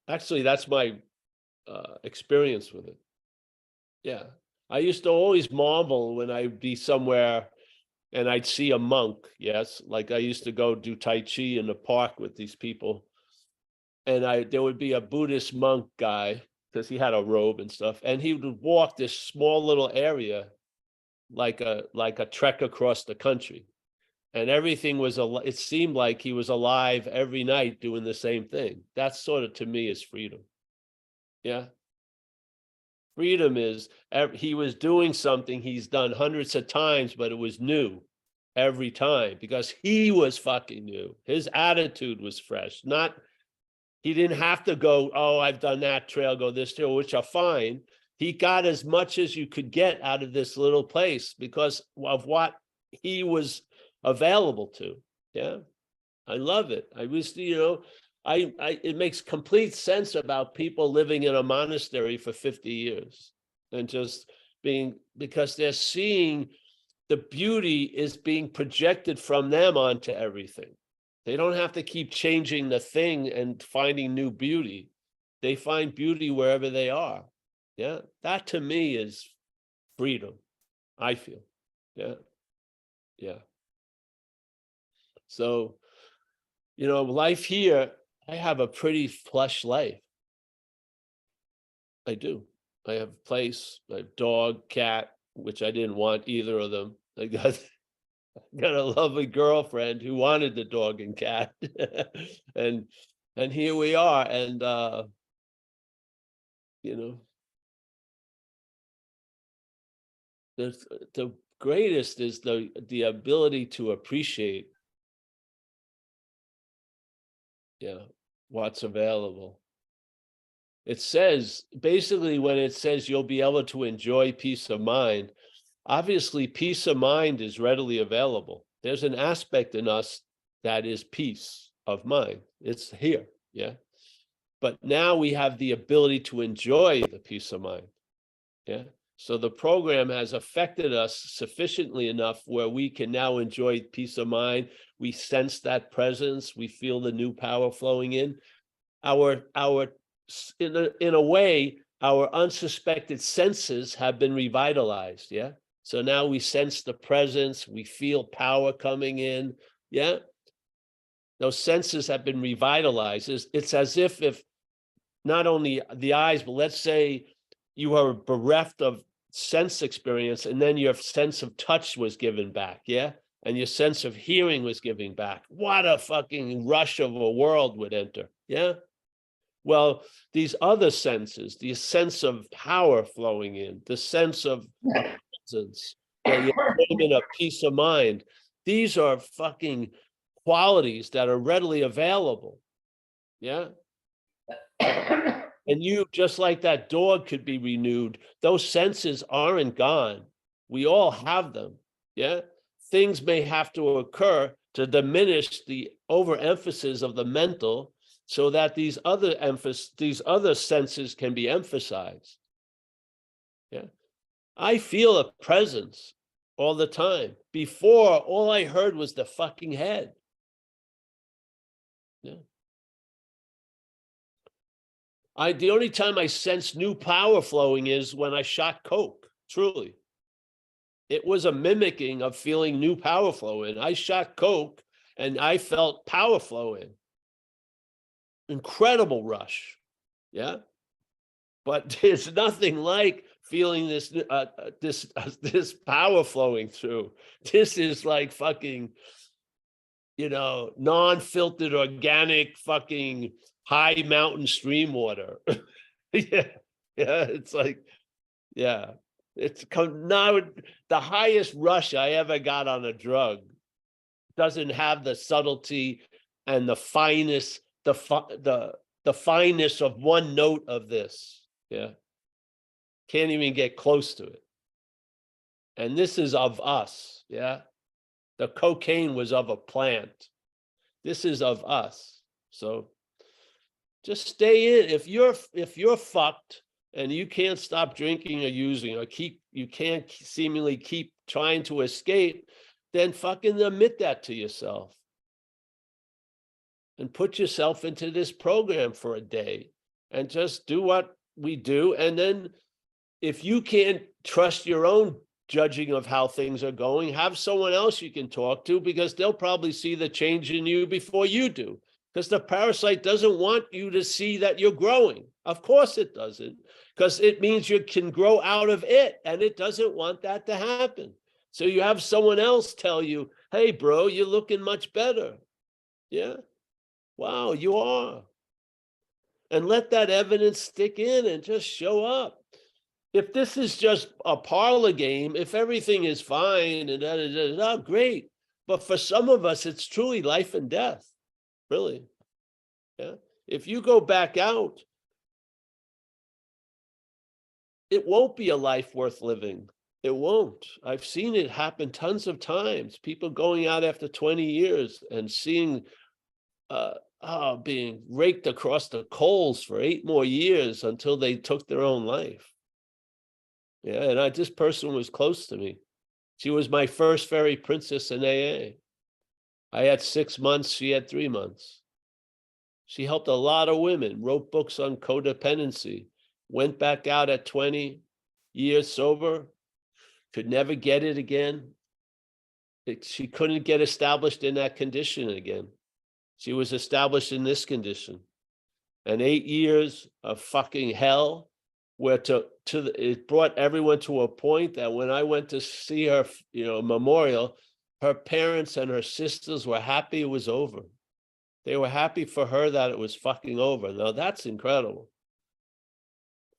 Actually, that's my experience with it. Yeah. I used to always marvel when I'd be somewhere and I'd see a monk. Yes. Like I used to go do Tai Chi in the park with these people. And there would be a Buddhist monk guy, because he had a robe and stuff. And he would walk this small little area like a trek across the country. And everything was, it seemed like he was alive every night doing the same thing. That's sort of, to me, is freedom. Yeah. Freedom is, he was doing something he's done hundreds of times, but it was new every time because he was fucking new. His attitude was fresh. He didn't have to go, oh, I've done that trail, go this trail, which are fine. He got as much as you could get out of this little place because of what he was available to. Yeah. I love it. I was, it makes complete sense about people living in a monastery for 50 years and just because they're seeing the beauty is being projected from them onto everything. They don't have to keep changing the thing and finding new beauty. They find beauty wherever they are. Yeah. That to me is freedom, I feel. Yeah. Yeah. So, life here, I have a pretty plush life. I do. I have a place, I have dog, cat, which I didn't want either of them. I got a lovely girlfriend who wanted the dog and cat. and here we are. And the greatest is the ability to appreciate what's available. It says, basically, when it says you'll be able to enjoy peace of mind, obviously peace of mind is readily available. There's an aspect in us that is peace of mind. It's here. Yeah. But now we have the ability to enjoy the peace of mind. Yeah. So the program has affected us sufficiently enough where we can now enjoy peace of mind. We sense that presence. We feel the new power flowing in. In a way, our unsuspected senses have been revitalized. Yeah. So now we sense the presence. We feel power coming in. Yeah. Those senses have been revitalized. It's as if not only the eyes, but let's say you are bereft of sense experience and then your sense of touch was given back. Yeah. And your sense of hearing was given back. What a fucking rush of a world would enter. Yeah. Well, these other senses, the sense of power flowing in, the sense of presence, the element of peace of mind, these are fucking qualities that are readily available. Yeah. And you, just like that dog could be renewed, those senses aren't gone. We all have them. Yeah. Things may have to occur to diminish the overemphasis of the mental so that these other senses can be emphasized. Yeah. I feel a presence all the time. Before, all I heard was the fucking head. Yeah. The only time I sense new power flowing is when I shot coke, truly. It was a mimicking of feeling new power flow in. I shot coke and I felt power flow in. Incredible rush. Yeah. But there's nothing like feeling this power flowing through. This is like fucking, non-filtered organic fucking high mountain stream water. Yeah. It's like, yeah. It's now the highest rush I ever got on a drug doesn't have the subtlety and the fineness, the fineness of one note of this. Yeah. Can't even get close to it. And this is of us. Yeah. The cocaine was of a plant. This is of us. So just stay in. If you're fucked and you can't stop drinking or using or you can't seemingly keep trying to escape, then fucking admit that to yourself. And put yourself into this program for a day and just do what we do. And then if you can't trust your own judging of how things are going, have someone else you can talk to, because they'll probably see the change in you before you do. Because the parasite doesn't want you to see that you're growing. Of course it doesn't, because it means you can grow out of it, and it doesn't want that to happen. So you have someone else tell you, hey, bro, you're looking much better. Yeah. Wow, you are. And let that evidence stick in and just show up. If this is just a parlor game, if everything is fine and great. But for some of us, it's truly life and death. Really. Yeah. If you go back out, it won't be a life worth living. It won't. I've seen it happen tons of times. People going out after 20 years and seeing being raked across the coals for 8 more years until they took their own life. Yeah, and this person was close to me. She was my first fairy princess in AA. I had 6 months, she had 3 months. She helped a lot of women, wrote books on codependency, went back out at 20 years sober, could never get it again. She couldn't get established in that condition again. She was established in this condition. And 8 years of fucking hell, where it brought everyone to a point that when I went to see her, memorial, her parents and her sisters were happy it was over. They were happy for her that it was fucking over. Now that's incredible.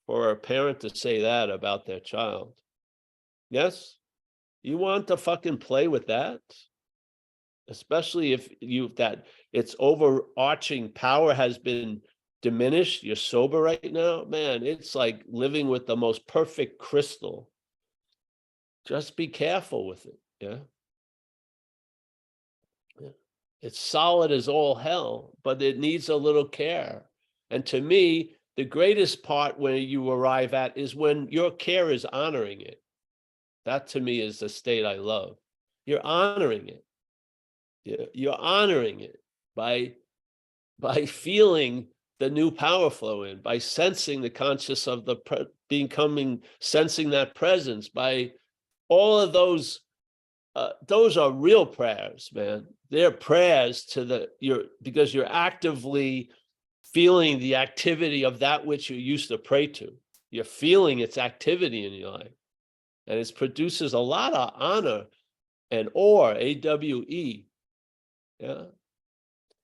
For a parent to say that about their child. Yes? You want to fucking play with that? Especially if that its overarching power has been diminished, you're sober right now, man, it's like living with the most perfect crystal. Just be careful with it. Yeah. It's solid as all hell, but it needs a little care. And to me, the greatest part when you arrive at is when your care is honoring it. That to me is the state I love. You're honoring it. You're honoring it by feeling the new power flow in, by sensing the conscious of sensing that presence, by all of those are real prayers, man. They're prayers because you're actively feeling the activity of that which you used to pray to. You're feeling its activity in your life. And it produces a lot of honor and awe, AWE. Yeah.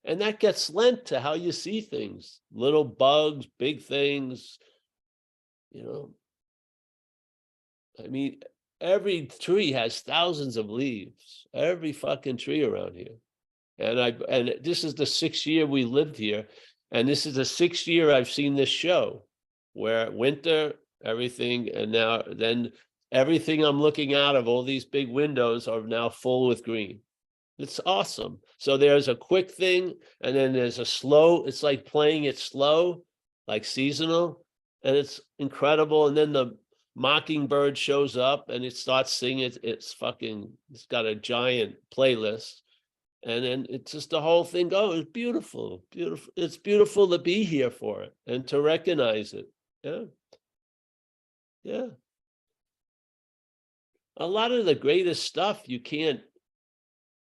And that gets lent to how you see things. Little bugs, big things, I mean, every tree has thousands of leaves, every fucking tree around here. And this is the 6th year we lived here. And this is the 6th year I've seen this show, where winter, everything, and then everything I'm looking out of all these big windows are now full with green. It's awesome. So there's a quick thing, and then there's a slow, it's like playing it slow, like seasonal, and it's incredible. And then the mockingbird shows up and it starts singing. It's got a giant playlist. And then it's just the whole thing goes. It's beautiful, beautiful. It's beautiful to be here for it and to recognize it. Yeah. Yeah. A lot of the greatest stuff you can't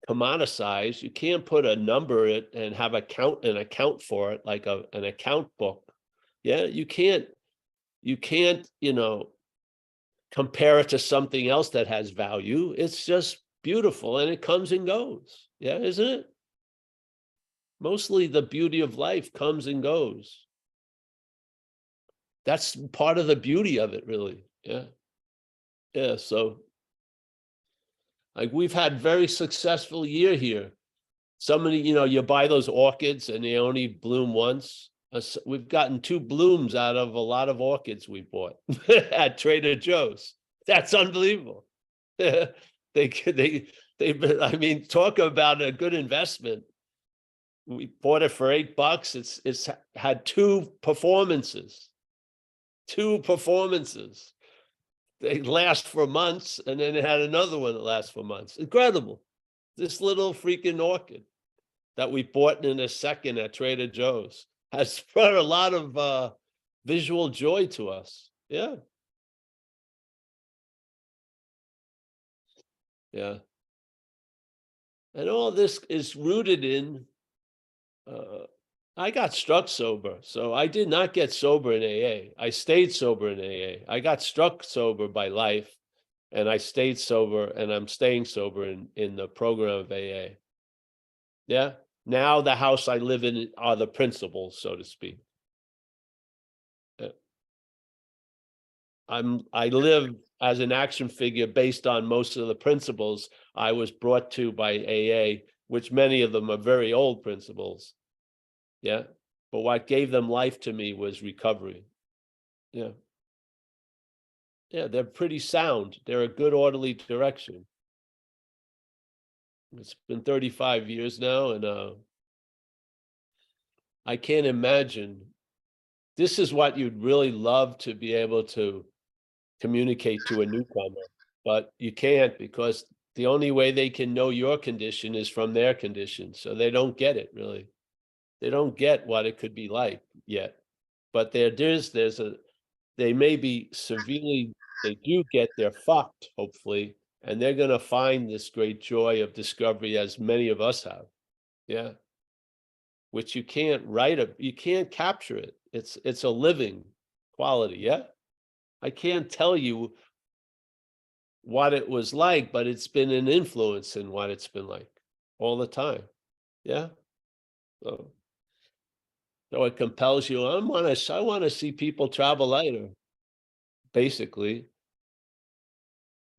commoditize. You can't put a number it and have an account for it, like an account book. Yeah, you can't, compare it to something else that has value. It's just beautiful and it comes and goes. Yeah, isn't it? Mostly the beauty of life comes and goes. That's part of the beauty of it, really. Yeah. Yeah. So like we've had very successful year here. Somebody, you buy those orchids and they only bloom once. We've gotten 2 blooms out of a lot of orchids we bought at Trader Joe's. That's unbelievable. I mean, talk about a good investment. We bought it for $8. It's had 2 performances. 2 performances. They last for months, and then it had another one that lasts for months. Incredible. This little freaking orchid that we bought in a second at Trader Joe's has brought a lot of visual joy to us. Yeah. Yeah. And all this is rooted in, I got struck sober. So I did not get sober in AA. I stayed sober in AA. I got struck sober by life, and I stayed sober, and I'm staying sober in the program of AA. Yeah. Now the house I live in are the principles, so to speak. I live as an action figure based on most of the principles I was brought to by AA, which many of them are very old principles. Yeah. But what gave them life to me was recovery. Yeah. Yeah, they're pretty sound. They're a good orderly direction. It's been 35 years now, and I can't imagine. This is what you'd really love to be able to communicate to a newcomer, but you can't, because the only way they can know your condition is from their condition. So they don't get it, really. They don't get what it could be like yet. But they may be severely, they do get, they're fucked, hopefully, and they're going to find this great joy of discovery, as many of us have. Yeah. Which you can't you can't capture it. It's a living quality. Yeah. I can't tell you what it was like, but it's been an influence in what it's been like all the time. Yeah. So it compels you. I want to see people travel lighter. Basically,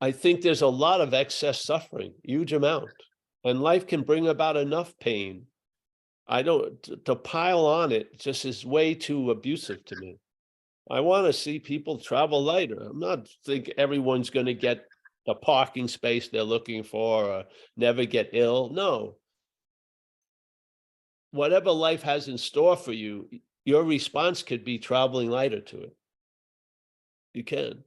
I think there's a lot of excess suffering, huge amount, and life can bring about enough pain. I don't to pile on it just is way too abusive to me. I want to see people travel lighter. I'm not think everyone's going to get the parking space they're looking for or never get ill. No. Whatever life has in store for you, your response could be traveling lighter to it. You can,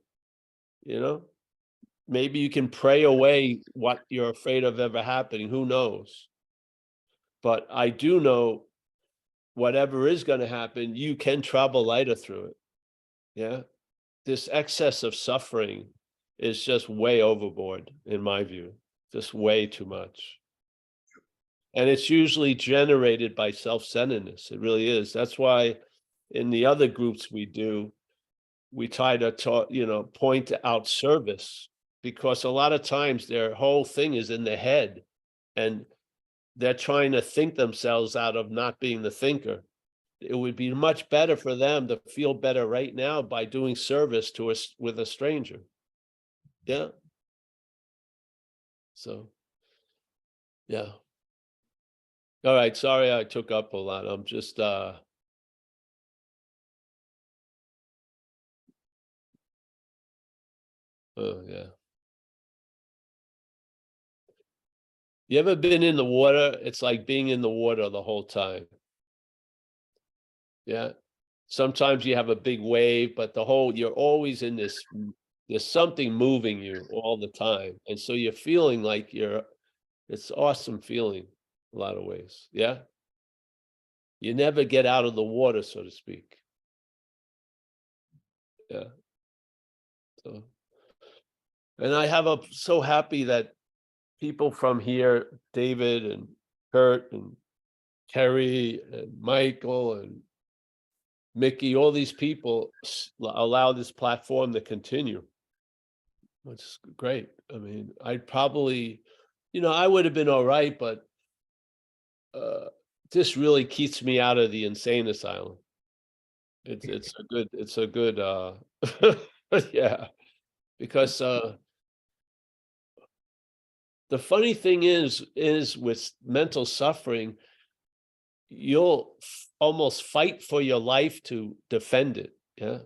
maybe you can pray away what you're afraid of ever happening. Who knows? But I do know whatever is going to happen, you can travel lighter through it. Yeah. This excess of suffering is just way overboard, in my view, just way too much. And it's usually generated by self-centeredness. It really is. That's why in the other groups we do, we try to talk, point out service, because a lot of times their whole thing is in the head, and they're trying to think themselves out of not being the thinker. It would be much better for them to feel better right now by doing service to us with a stranger. Yeah. So, yeah. All right. Sorry I took up a lot. I'm just, yeah. You ever been in the water? It's like being in the water the whole time. Yeah. Sometimes you have a big wave, but you're always in this, there's something moving you all the time. And so you're feeling like it's awesome feeling a lot of ways. Yeah. You never get out of the water, so to speak. Yeah. So, and so happy that people from here, David and Kurt and Kerry and Michael and Mickey, all these people allow this platform to continue. Which is great. I mean, I'd probably, I would have been all right, but this really keeps me out of the insane asylum. It's a good yeah, because the funny thing is with mental suffering, you'll almost fight for your life to defend it. Yeah.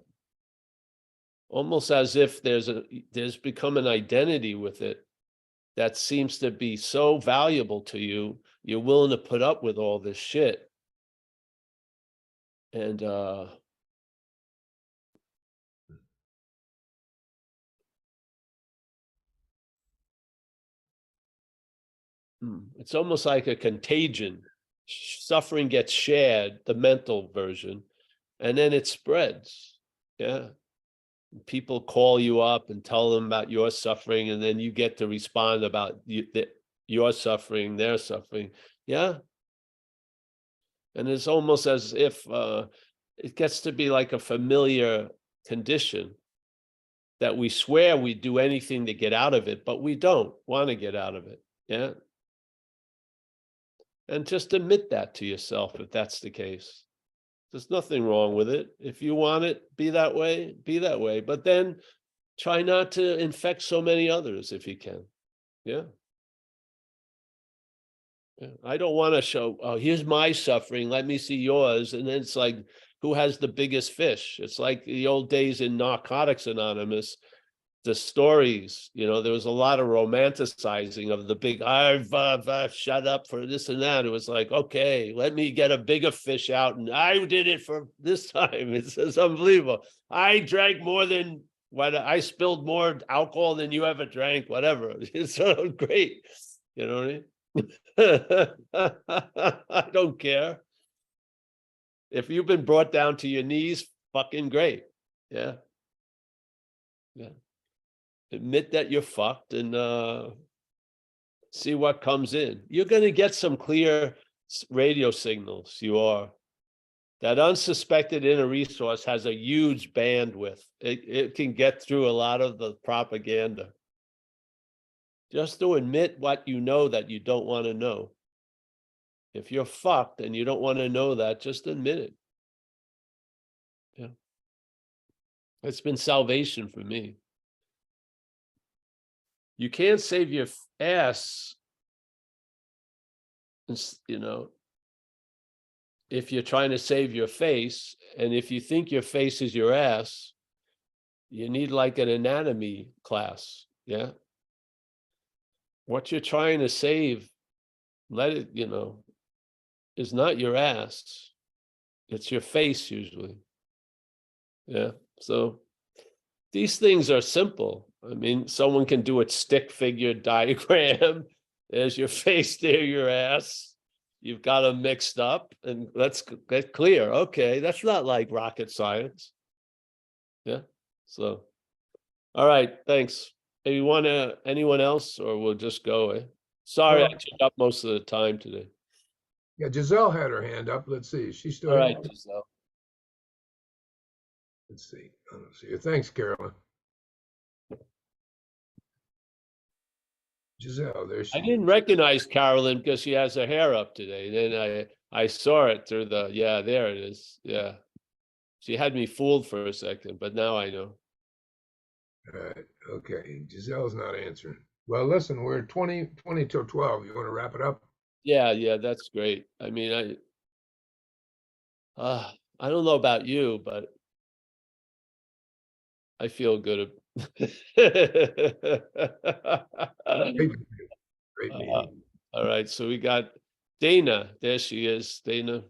Almost as if there's become an identity with it that seems to be so valuable to you, you're willing to put up with all this shit. And it's almost like a contagion. Suffering gets shared, the mental version, and then it spreads. Yeah. People call you up and tell them about your suffering, and then you get to respond about your suffering, their suffering. Yeah. And it's almost as if it gets to be like a familiar condition that we swear we do anything to get out of it, but we don't want to get out of it. Yeah. And just admit that to yourself if that's the case. There's nothing wrong with it. If you want it, be that way, be that way. But then try not to infect so many others if you can. Yeah. Yeah. I don't want to show, oh, here's my suffering, let me see yours. And then it's like, who has the biggest fish? It's like the old days in Narcotics Anonymous, the stories, there was a lot of romanticizing of the big, I've shut up for this and that. It was like, okay, let me get a bigger fish out. And I did it for this time. It's unbelievable. I drank more than I spilled more alcohol than you ever drank, whatever. It's so great. You know what I mean? I don't care. If you've been brought down to your knees, fucking great. Yeah. Yeah. Admit that you're fucked and see what comes in. You're going to get some clear radio signals. You are. That unsuspected inner resource has a huge bandwidth. It can get through a lot of the propaganda. Just to admit what you know that you don't want to know. If you're fucked and you don't want to know that, just admit it. Yeah. It's been salvation for me. You can't save your ass, if you're trying to save your face. And if you think your face is your ass, you need like an anatomy class. Yeah. What you're trying to save, let it, is not your ass. It's your face usually. Yeah. So these things are simple. I mean, someone can do a stick figure diagram. There's your face, there, your ass. You've got them mixed up, and let's get clear. Okay, that's not like rocket science. Yeah. So, all right. Thanks. Hey, you want anyone else, or we'll just go? Sorry, I took up most of the time today. Yeah, Giselle had her hand up. Let's see. She's still all right, Giselle. Let's see. I don't see her. Thanks, Carolyn. Giselle, there she I didn't recognize Carolyn because she has her hair up today. Then I saw it through yeah, there it is. Yeah. She had me fooled for a second, but now I know. All right. Okay. Giselle's not answering. Well, listen, we're 20 till 12. You want to wrap it up? Yeah, that's great. I mean, I don't know about you, but I feel good. Great meeting. All right, so we got Dana. There she is, Dana.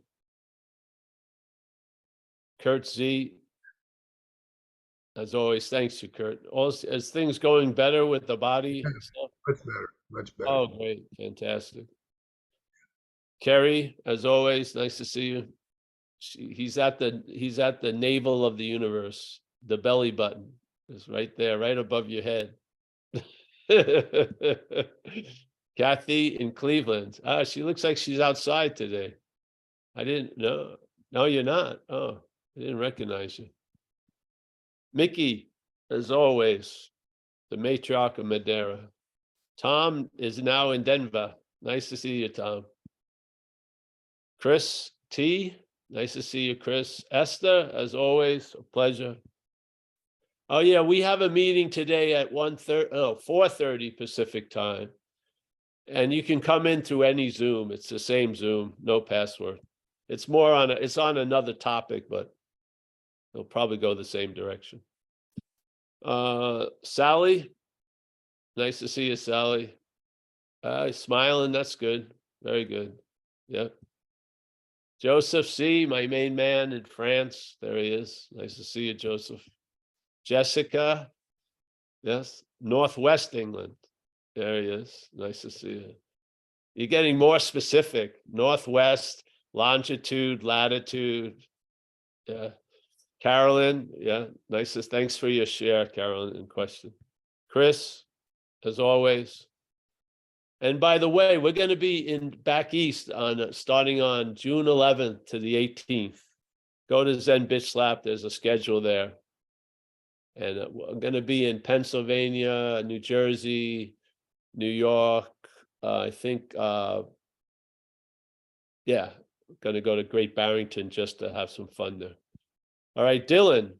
Kurt Z. As always, thanks you, Kurt. Also, is things going better with the body and stuff? Much better, much better. Oh, great, fantastic. Kerry, as always, nice to see you. He's at the navel of the universe. The belly button is right there, right above your head. Kathy in Cleveland. She looks like she's outside today. I didn't know. No, you're not. Oh, I didn't recognize you. Mickey, as always, the matriarch of Madeira. Tom is now in Denver. Nice to see you, Tom. Chris T, nice to see you, Chris. Esther, as always, a pleasure. Oh yeah, we have a meeting today at 4:30 Pacific time. And you can come in through any Zoom. It's the same Zoom, no password. It's more on it's on another topic, but it'll probably go the same direction. Sally, nice to see you, Sally. Smiling, that's good. Very good. Yep. Joseph C, my main man in France. There he is. Nice to see you, Joseph. Jessica, yes, Northwest England. There he is. Nice to see you. You're getting more specific. Northwest, longitude, latitude. Yeah. Carolyn, yeah, nicest. Thanks for your share, Carolyn, in question. Chris, as always. And by the way, we're going to be in back east on starting on June 11th to the 18th. Go to Zen Bitch Slap. There's a schedule there. And I'm going to be in Pennsylvania, New Jersey, New York. I think, yeah, going to go to Great Barrington just to have some fun there. All right, Dylan.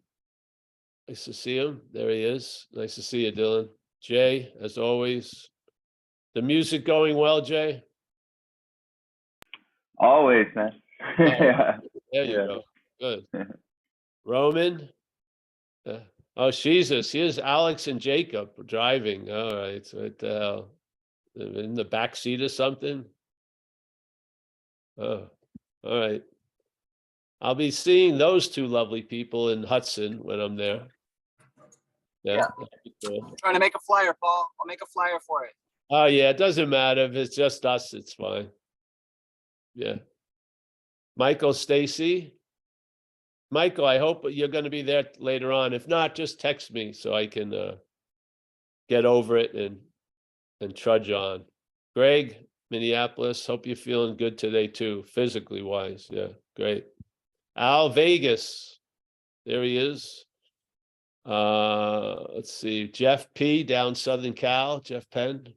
Nice to see him. There he is. Nice to see you, Dylan. Jay, as always. The music going well, Jay? Always, man. Yeah. There you go. Good. Roman. Oh, Jesus. Here's Alex and Jacob driving. All right. So in the back seat or something. Oh, all right. I'll be seeing those two lovely people in Hudson when I'm there. Yeah. That'd be cool. I'm trying to make a flyer, Paul. I'll make a flyer for it. Oh, yeah. It doesn't matter if it's just us. It's fine. Yeah. Michael, Stacy. Michael, I hope you're going to be there later on. If not, just text me so I can get over it and trudge on. Greg, Minneapolis. Hope you're feeling good today too, physically wise. Yeah, great. Al, Vegas. There he is. Let's see. Jeff P. down Southern Cal. Jeff Penn.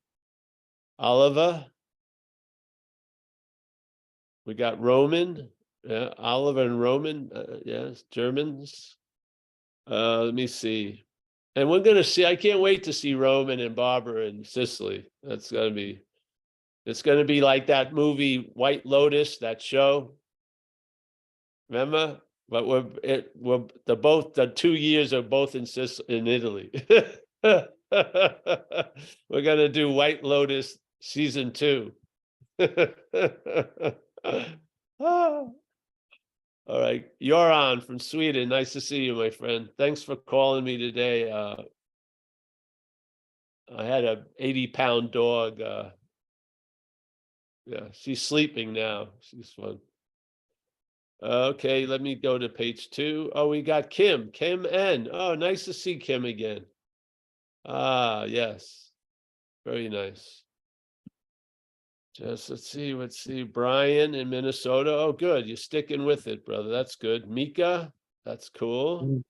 Oliver. We got Roman. Yeah, Oliver and Roman. Yes, Germans. Let me see. And we're gonna see. I can't wait to see Roman and Barbara in Sicily. It's gonna be like that movie White Lotus, that show. Remember? But the 2 years are both in Italy. We're gonna do White Lotus season 2. All right, you're on from Sweden. Nice to see you, my friend. Thanks for calling me today. I had a 80-pound dog. Yeah, she's sleeping now. She's fun. Okay, let me go to page 2. Oh, we got Kim N. Oh, nice to see Kim again. Ah, yes. Very nice. Just let's see. Brian in Minnesota. Oh, good. You're sticking with it, brother. That's good. Mika, that's cool.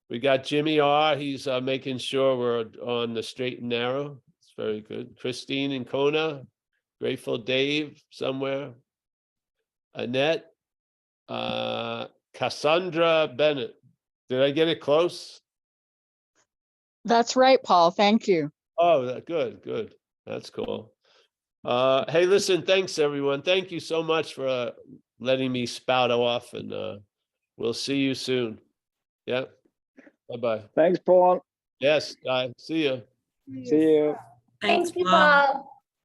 We got Jimmy R. He's making sure we're on the straight and narrow. It's very good. Christine in Kona. Grateful Dave somewhere. Annette. Cassandra Bennett. Did I get it close? That's right, Paul. Thank you. Oh, good. That's cool. Hey, listen, thanks everyone. Thank you so much for letting me spout off, and we'll see you soon. Yeah. Bye-bye. Thanks, Paul. Yes, see you. See you. Thank you, Paul.